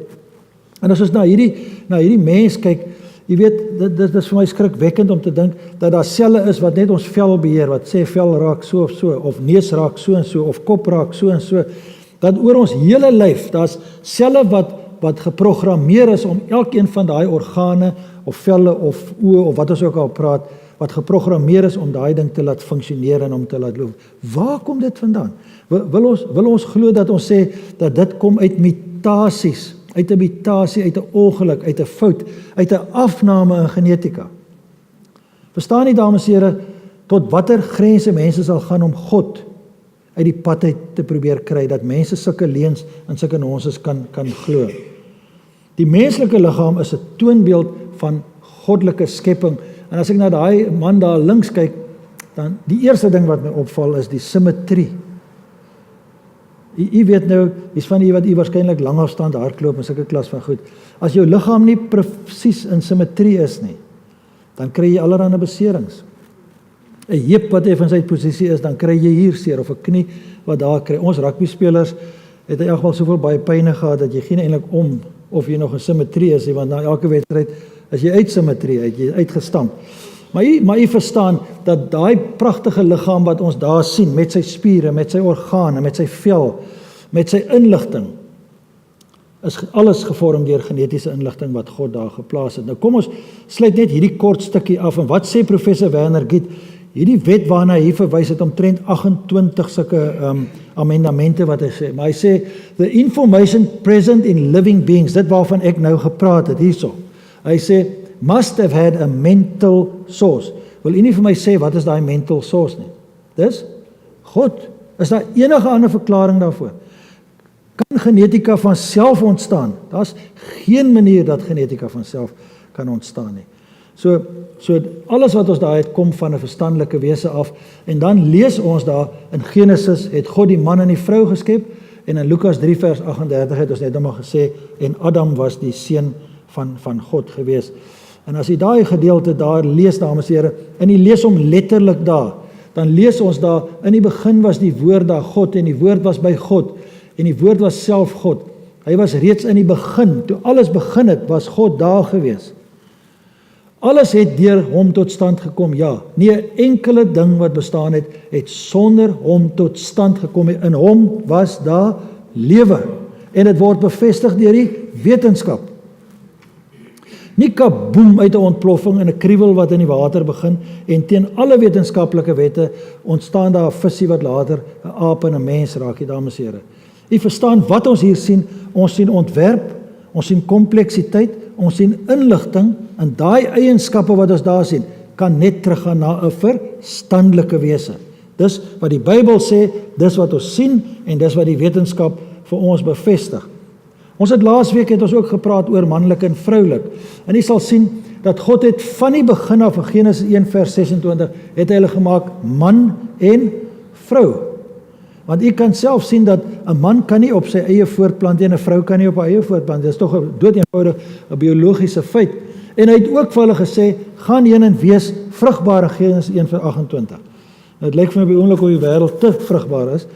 En as ons na hierdie mens kyk, jy weet, dit is vir my skrikwekkend om te dink dat daar selle is wat net ons vel beheer, wat sê vel raak so of so, of neus raak so en so, of kop raak so en so. Dat oor ons hele lyf, daar's selle wat geprogrammeer is om elkeen van daai organe, of velle, of oë, of wat ons ook al praat, wat geprogrammeer is om daai ding te laat funksioneer en om te laat loop. Waar kom dit vandaan? Wil ons glo dat ons sê dat dit kom uit mutasies, uit 'n mutasie, uit 'n ongeluk, uit 'n fout, uit 'n afname in genetika? Verstaan nie, dames en here, tot watter grense mense sal gaan om God uit die pad uit te probeer kry, dat mense sulke leuns en sulke nonsens kan glo. Die menslike liggaam is 'n toonbeeld van goddelike skepping. En as ek na daai man daar links kyk, dan die eerste ding wat my opval is die simmetrie. U weet nou, dis van die wat u waarskynlik lang afstand hardloop en sulke klas van goed. As jou liggaam nie presies in simmetrie is nie, dan kry jy allerlei beserings. 'n heup wat effens uit posisie is, dan kry jy hier seer, of 'n knie wat daar kry. Ons rugbyspelers het in elk geval soveel baie pyne gehad dat jy geen eintlik om of jy nog in simmetrie is, want na elke wedstryd is jy uit simmetrie uit, jy uitgestamp. Maar u verstaan dat daai pragtige liggaam wat ons daar sien, met sy spiere, met sy organe, met sy vel, met sy inligting, is alles gevorm deur genetiese inligting wat God daar geplaas het. Nou kom ons sluit net hierdie kort stukkie af, en wat sê professor Werner Giet? Hierdie wet waarna hy verwys het omtrent 28 sulke amendamente wat hy sê, maar hy sê, the information present in living beings, dit waarvan ek nou gepraat het hierso, hy sê, must have had a mental source. Wil u nie vir my sê, wat is daai mental source nie? Dis God. Is daar enige ander verklaring daarvoor? Kan genetika van self ontstaan? Daar's geen manier dat genetika van self kan ontstaan nie. So alles wat ons daar het, kom van 'n verstandelike wese af, en dan lees ons daar, in Genesis het God die man en die vrou geskep, en in Lukas 3 vers 38 het ons net nog gesê, en Adam was die seun van God gewees. En as jy daai gedeelte daar lees, dames en here, en jy lees hom letterlik daar, dan lees ons daar, in die begin was die woord daar God, en die woord was by God, en die woord was self God. Hy was reeds in die begin, toe alles begin het, was God daar gewees. Alles het deur hom tot stand gekom, ja. Nie 'n enkele ding wat bestaan het sonder hom tot stand gekom. In hom was daar lewe. En dit word bevestig deur die wetenskap. Nie kaboom uit 'n ontploffing en 'n kriewel wat in die water begin, en teen alle wetenskaplike wette ontstaan daar 'n visie wat later 'n aap en 'n mens raak, dames en here. U verstaan wat ons hier sien, ons sien ontwerp, ons sien kompleksiteit, ons sien inligting, en daai eienskappe wat ons daar sien, kan net teruggaan na 'n verstandelike wese. Dis wat die Bybel sê, dis wat ons sien, en dis wat die wetenskap vir ons bevestig. Ons het laasweek het ons ook gepraat oor manlik en vroulik. En jy sal sien dat God het van die begin af in Genesis 1 vers 26 het hy hulle gemaak man en vrou. Want jy kan self sien dat 'n man kan nie op sy eie voortplant en 'n vrou kan nie op haar eie voortplant. Dit is tog 'n doeteenvoudig 'n biologiese feit. En hy het ook vir hulle gesê, gaan heen en wees vrugbaar in Genesis 1 vers 28. Nou, dit lyk vir my op die oomblik hoe die wêreld te vrugbaar is,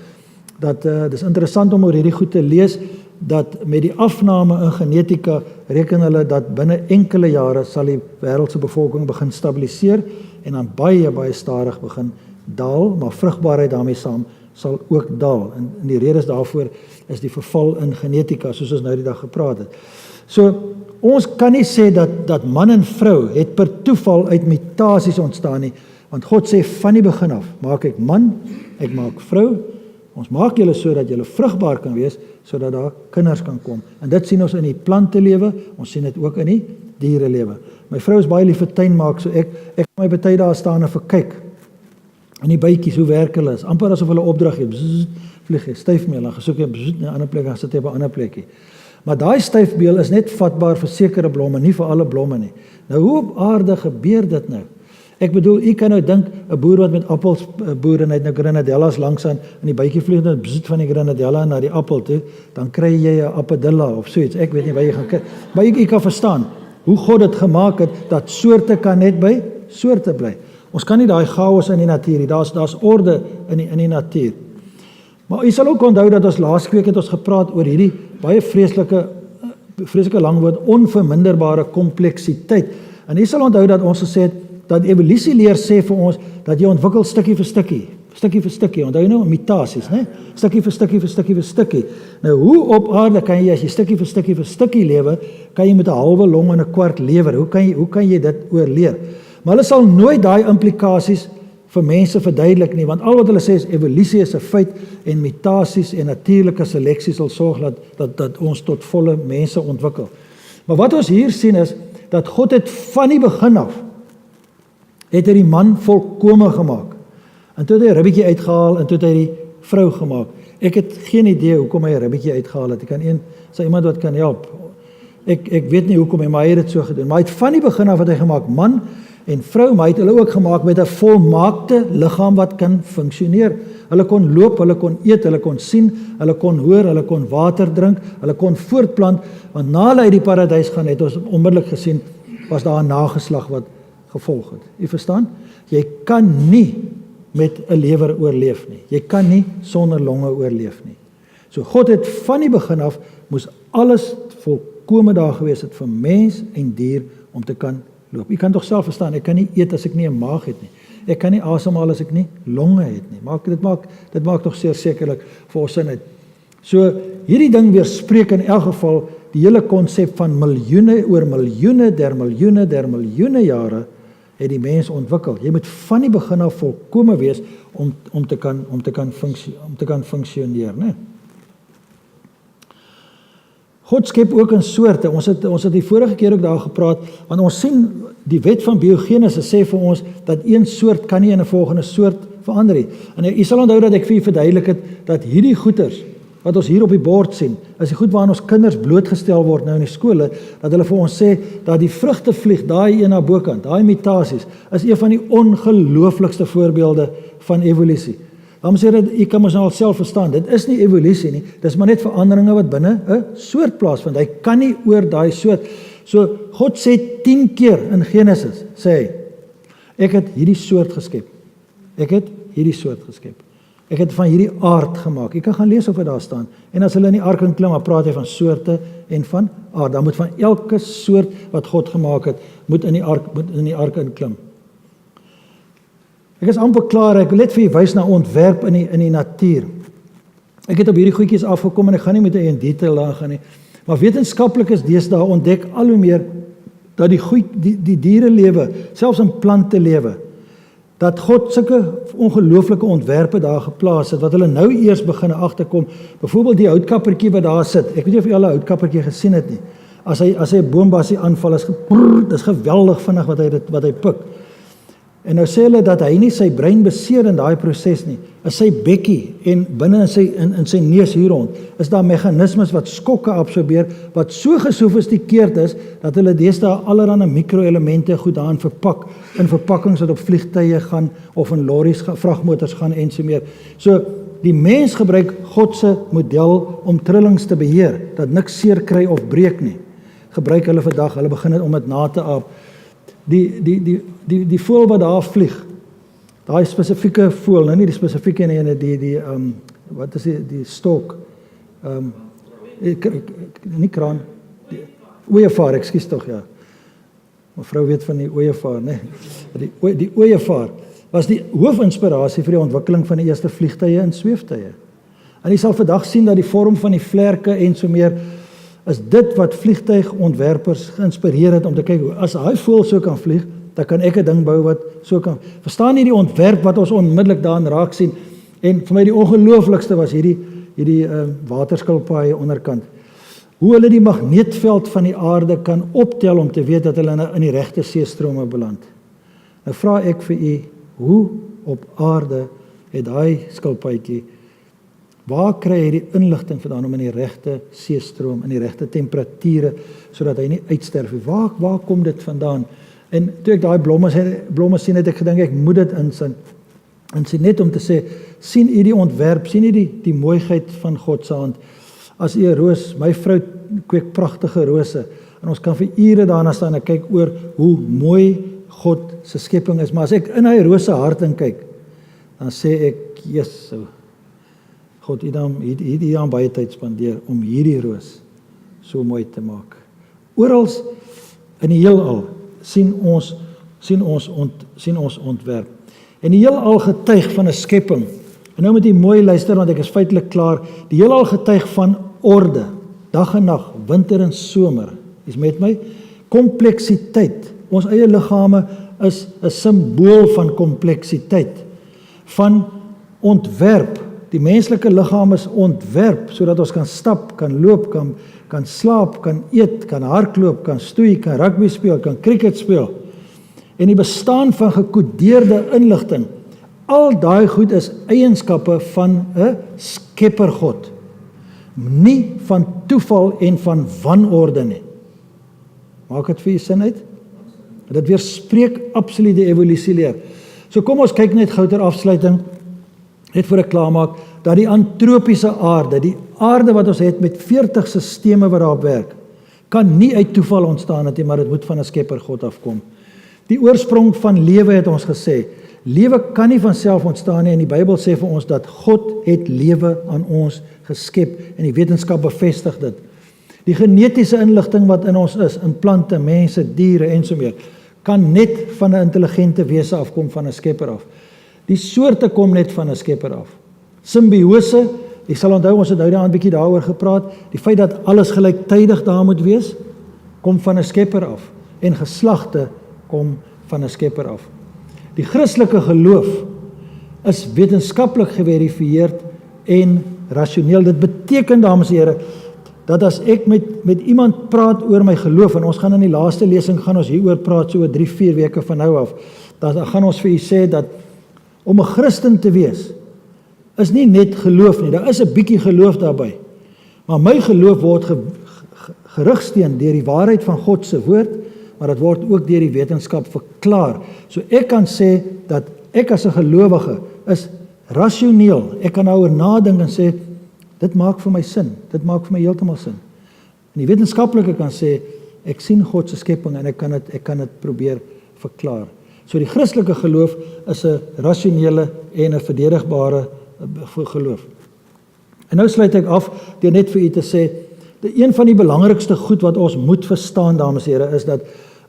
dat dis interessant om oor hierdie goed te lees, dat met die afname in genetika reken hulle dat binne enkele jare sal die wêreldse bevolking begin stabiliseer en dan baie, baie stadig begin daal, maar vrugbaarheid daarmee saam sal ook daal. En die redes daarvoor is die verval in genetika, soos ons nou die dag gepraat het. So, ons kan nie sê dat man en vrou het per toeval uit mutasies ontstaan nie, want God sê van die begin af, maak ek man, ek maak vrou, ons maak julle sodat julle vrugbaar kan wees, sodat daar kinders kan kom. En dit sien ons in die plantelewe, ons sien dit ook in die dierelewe. My vrou is baie lief vir tuin maak, so ek kan my baie daar staan en verkyk. En die bytjies, hoe werk hulle is, amper asof hulle opdrag het, bzzz, vlieg jy, styfmeel, dan gesoek jy bzzz, in 'n ander plek, dan sit jy op 'n ander plekkie. Maar daai styfmeel is net vatbaar vir sekere blomme, nie vir alle blomme nie. Nou, hoe op aarde gebeur dit nou? Ek bedoel, jy kan nou dink, 'n boer wat met appels boer en hy het nou granadellas langs aan, en die bytjie vlieg dan bzzz van die granadella na die appel toe, dan kry jy 'n appedilla of so iets, ek weet nie waar jy gaan kyk, maar jy kan verstaan, hoe God dit gemaak het, dat soorte kan net by soorte bly. Ons kan nie daai chaos in die natuur nie, daar's orde in die natuur. Maar jy sal ook onthou dat ons laasweek het ons gepraat oor hierdie baie vreeslike lang woord, onverminderbare kompleksiteit. En jy sal onthou dat ons gesê het, dat evolusie leer sê vir ons, dat jy ontwikkel stukkie vir stukkie, onthou nou, mutasies, né? Stukkie vir stukkie. Nou, hoe op aarde kan jy, as jy stukkie vir stukkie lewe, kan jy met 'n halwe long en 'n kwart lewer, hoe kan jy dit oorleef? Maar hulle sal nooit daai implikasies vir mense verduidelik nie, want al wat hulle sê is evolusie is 'n feit en mutasies en natuurlike seleksie sal sorg dat ons tot volle mense ontwikkel. Maar wat ons hier sien is, dat God het van die begin af, het hy die man volkome gemaak. En toe het hy 'n ribbetjie uitgehaal en toe het hy die vrou gemaak. Ek het geen idee hoekom hy 'n ribbetjie uitgehaal het. Sal iemand wat kan help. Ek weet nie hoekom hy, maar hy het dit so gedoen. Maar hy het van die begin af wat hy gemaak, man en vrou, maar hy het hulle ook gemaak met 'n volmaakte liggaam wat kan funksioneer. Hulle kon loop, hulle kon eet, hulle kon sien, hulle kon hoor, hulle kon water drink, hulle kon voortplant, want na hulle uit die paradys gaan, het ons onmiddellik gesien, was daar 'n nageslag wat gevolg het. Jy verstaan? Jy kan nie met 'n lewer oorleef nie. Jy kan nie sonder longe oorleef nie. So God het van die begin af, moes alles volkome daar gewees het vir mens en dier om te kan loop. Jy kan tog self verstaan, ek kan nie eet as ek nie 'n maag het nie. Ek kan nie asemhaal as ek nie longe het nie. Dit maak tog sekerlik vir ons sin uit. So hierdie ding weerspreek in elk geval die hele konsep van miljoene oor miljoene der miljoene jare het die mens ontwikkel. Jy moet van die begin af volkome wees om te kan funksioneer, né? God skep ook in soorte. Ons het die vorige keer ook daar gepraat, want ons sien die wet van biogenese sê vir ons dat een soort kan nie in 'n volgende soort verander nie. En jy sal onthou dat ek vir julle verduidelik het dat hierdie goeters wat ons hier op die bord sien, is die goed waaraan ons kinders blootgestel word nou in die skole, dat hulle vir ons sê dat die vrugtevlieg, daai een na bokant, daai mutasies, is een van die ongelooflikste voorbeelde van evolusie. Daarom sê dat jy kan ons nou al self verstaan, dit is nie evolusie nie, dis maar net veranderinge wat binne 'n soort plaasvind. Hy kan nie oor daai soort. So God sê 10 keer in Genesis, sê hy, ek het hierdie soort geskep. Ek het van hierdie aard gemaak. Jy kan gaan lees of dit daar staan. En as hulle in die ark inklim, dan praat hy van soorte en van aard. Dan moet van elke soort wat God gemaak het, moet in die ark inklim. Ek is amper klaar, ek wil net vir julle wys na ontwerp in die natuur. Ek het op hierdie goedjies afgekom en ek gaan nie met in detail daar gaan nie. Maar wetenskaplikes deesdae ontdek al hoe meer dat die diere lewe, selfs in plante lewe, dat God sulke ongelooflike ontwerpe daar geplaas het, wat hulle nou eers begin agterkom. Byvoorbeeld die houtkappertjie wat daar sit. Ek weet nie of jy al 'n houtkappertjie gesien het nie. As hy 'n boombasie aanval, is geweldig vinnig wat hy pik. En nou sê hulle dat hy nie sy brein beseer in daai proses nie, is sy bekkie en binne in sy neus hier rond, is daar meganismes wat skokke absorbeer, wat so gesofistikeerd is, dat hulle deesdae allerlei mikroelemente goed daarin verpak, in verpakkings wat op vliegtuie gaan, of in lorries, vragmotors gaan en so meer. So, die mens gebruik God se model om trillings te beheer, dat niks seer kry of breek nie. Gebruik hulle vandag, hulle begin dit om dit na te aap. Die voël wat daar vlieg, daai spesifieke voël, nou nie die spesifieke ene, wat is die stok, nie kraan, ooievaar, ekskuus tog, ja. Mevrou weet van die ooievaar, nee. Die ooievaar was die hoofinspirasie vir die ontwikkeling van die eerste vliegtuie en sweeftuie. En jy sal vandag sien dat die vorm van die vlerke en so meer, is dit wat vliegtuigontwerpers geïnspireer het om te kyk, as hy voël so kan vlieg, dan kan ek 'n ding bou wat so kan. Verstaan jy die ontwerp wat ons onmiddellik daarin raak sien? En vir my die ongelooflikste was hierdie waterskilpaaie onderkant. Hoe hulle die magneetveld van die aarde kan optel om te weet dat hulle in die regte seestrome beland. Nou vra ek vir u, hoe op aarde het daai skilpaatjie, waar kry hy die inligting vandaan om in die regte seestroom, in die regte temperature, sodat hy nie uitsterf nie? Waar kom dit vandaan? En toe ek daai blomme sien, het ek gedink, ek moet dit insin. En sien net om te sê, sien u die ontwerp, sien u die mooiheid van God se hand. As u 'n roos, my vrou kweek pragtige rose, en ons kan vir ure daarna staan en kyk oor hoe mooi God se skepping is, maar as ek in hy rose hart in kyk, dan sê ek, Jesus, God, u dan baie tyd spandeer om hierdie roos so mooi te maak. Orals in die heelal sien ons ontwerp. En die heelal getuig van 'n skepping. En nou moet jy mooi luister, want ek is feitelik klaar. Die heelal getuig van orde, dag en nag, winter en somer. Is met my? Kompleksiteit. Ons eie liggame is 'n simbool van kompleksiteit. Van ontwerp. Die menslike liggaam is ontwerp, sodat ons kan stap, kan loop, kan slaap, kan eet, kan hardloop, kan stoei, kan rugby speel, kan cricket speel. En die bestaan van gekodeerde inligting, al daai goed is eienskappe van 'n skeppergod. Nie van toeval en van wanorde nie. Maak dit vir u sin uit? Dit weerspreek absoluut die evolusieleer. So kom ons kyk net gou ter afsluiting, net voor ek klaarmaak, dat die antropiese aarde, die aarde wat ons het met 40 sisteme wat daarop werk, kan nie uit toeval ontstaan het nie, maar dit moet van 'n skeppergod afkom. Die oorsprong van lewe het ons gesê, lewe kan nie van self ontstaan nie, en die Bybel sê vir ons dat God het lewe aan ons geskep, en die wetenskap bevestig dit. Die genetiese inligting wat in ons is, in plante, mense, diere en so meer, kan net van 'n intelligente wese afkom, van 'n skepper af. Die soorte kom net van 'n skepper af. Simbiose, ek sal onthou, ons het nou daar 'n bietjie daaroor gepraat, die feit dat alles gelyktydig daar moet wees, kom van 'n skepper af, en geslagte kom van 'n skepper af. Die Christelike geloof is wetenskaplik geverifieerd en rasioneel. Dit beteken, dames en here, dat as ek met iemand praat oor my geloof, en ons gaan in die laaste lesing gaan ons hieroor praat, so oor 3-4 weke van nou af, dan gaan ons vir u sê dat om 'n Christen te wees, is nie net geloof nie, daar is 'n bietjie geloof daarbey, maar my geloof word gerugsteun deur die waarheid van God se woord, maar dit word ook deur die wetenskap verklaar. So ek kan sê dat ek as 'n gelowige is rasioneel, ek kan daaroor nadink en sê, dit maak vir my sin, dit maak vir my heeltemal sin. En die wetenskaplike kan sê, ek sien God se skepping en ek kan dit probeer verklaar. So die Christelike geloof is 'n rasionele en 'n verdedigbare geloof. En nou sluit ek af deur net vir u te sê, een van die belangrikste goed wat ons moet verstaan, dames en here, is dat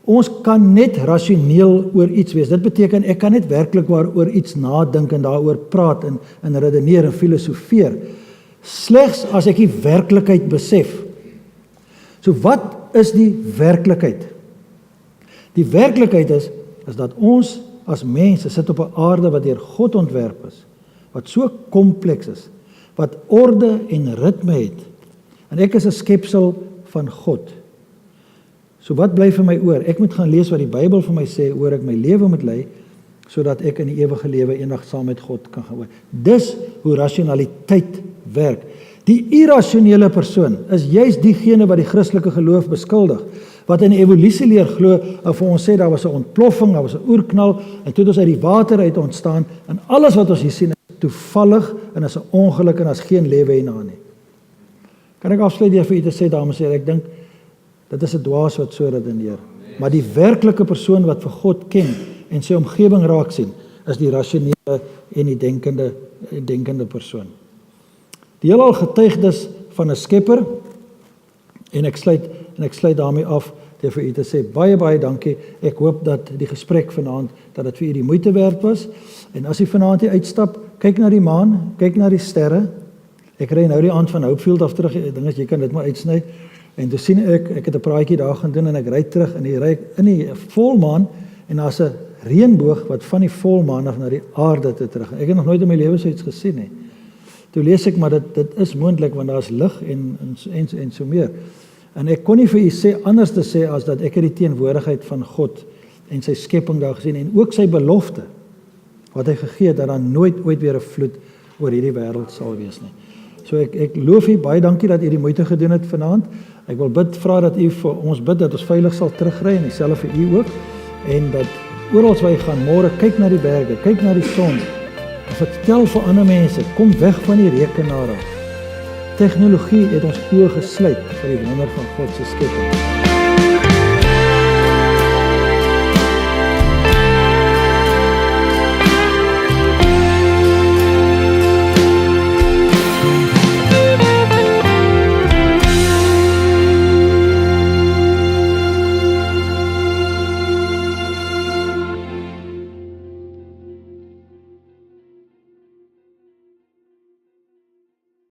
ons kan net rasioneel oor iets wees. Dit beteken, ek kan net werklik oor iets nadink en daaroor praat en redeneer en filosofeer, slegs as ek die werklikheid besef. So wat is die werklikheid? Die werklikheid is dat ons as mense sit op 'n aarde wat deur God ontwerp is, wat so kompleks is, wat orde en ritme het, en ek is 'n skepsel van God. So wat bly vir my oor? Ek moet gaan lees wat die Bybel vir my sê, oor ek my lewe moet lei, sodat ek in die ewige lewe eendag saam met God kan gaan woon. Dis hoe rasionaliteit werk. Die irrasionele persoon is juist diegene wat die Christelike geloof beskuldig, wat in die evolusieleer glo, en vir ons sê daar was 'n ontploffing, daar was 'n oerknal, en toe het ons uit die water uit ontstaan, en alles wat ons hier sien is toevallig, en is 'n ongeluk, en is geen lewe hierna nie. Kan ek afsluit deur vir u te sê, dames en here, ek dink, dit is 'n dwaas wat so redeneer. Maar die werklike persoon wat vir God ken, en sy omgewing raak sien, is die rasionele en die denkende persoon. Die heelal getuig dus van 'n skepper, en ek sluit daarmee af, deur vir u te sê, baie dankie, ek hoop dat die gesprek vanaand, dat dit vir u die moeite werd was, en as u vanaand hier uitstap, kyk na die maan, kyk na die sterre, ek ry nou die aand van Hopefield af terug, ding is, jy kan dit maar uitsny, en toe sien ek het 'n praatjie daar gaan doen, en ek ry terug, en ry in die volmaan, en daar's 'n reënboog, wat van die volmaan af na die aarde toe terug, ek het nog nooit in my lewe so iets gesien nie. Toe lees ek, maar dit is moontlik, want daar is lig en so meer. En ek kon nie vir u sê, anders te sê, as dat ek het die teenwoordigheid van God, en sy skepping daar gesien, en ook sy belofte, wat hy gegee het, dat daar nooit ooit weer 'n vloed oor hierdie wêreld sal wees nie. So ek loof u, baie dankie dat u die moeite gedoen het vanaand. Ek wil vra dat u vir ons bid, dat ons veilig sal terugry, en dieselfde vir u ook, en dat oral waar jy gaan, môre, kyk na die berge, kyk na die son, en vertel vir ander mense, kom weg van die rekenaar af. Tegnologie het ons oë gesluit vir die wonder van God se skepping.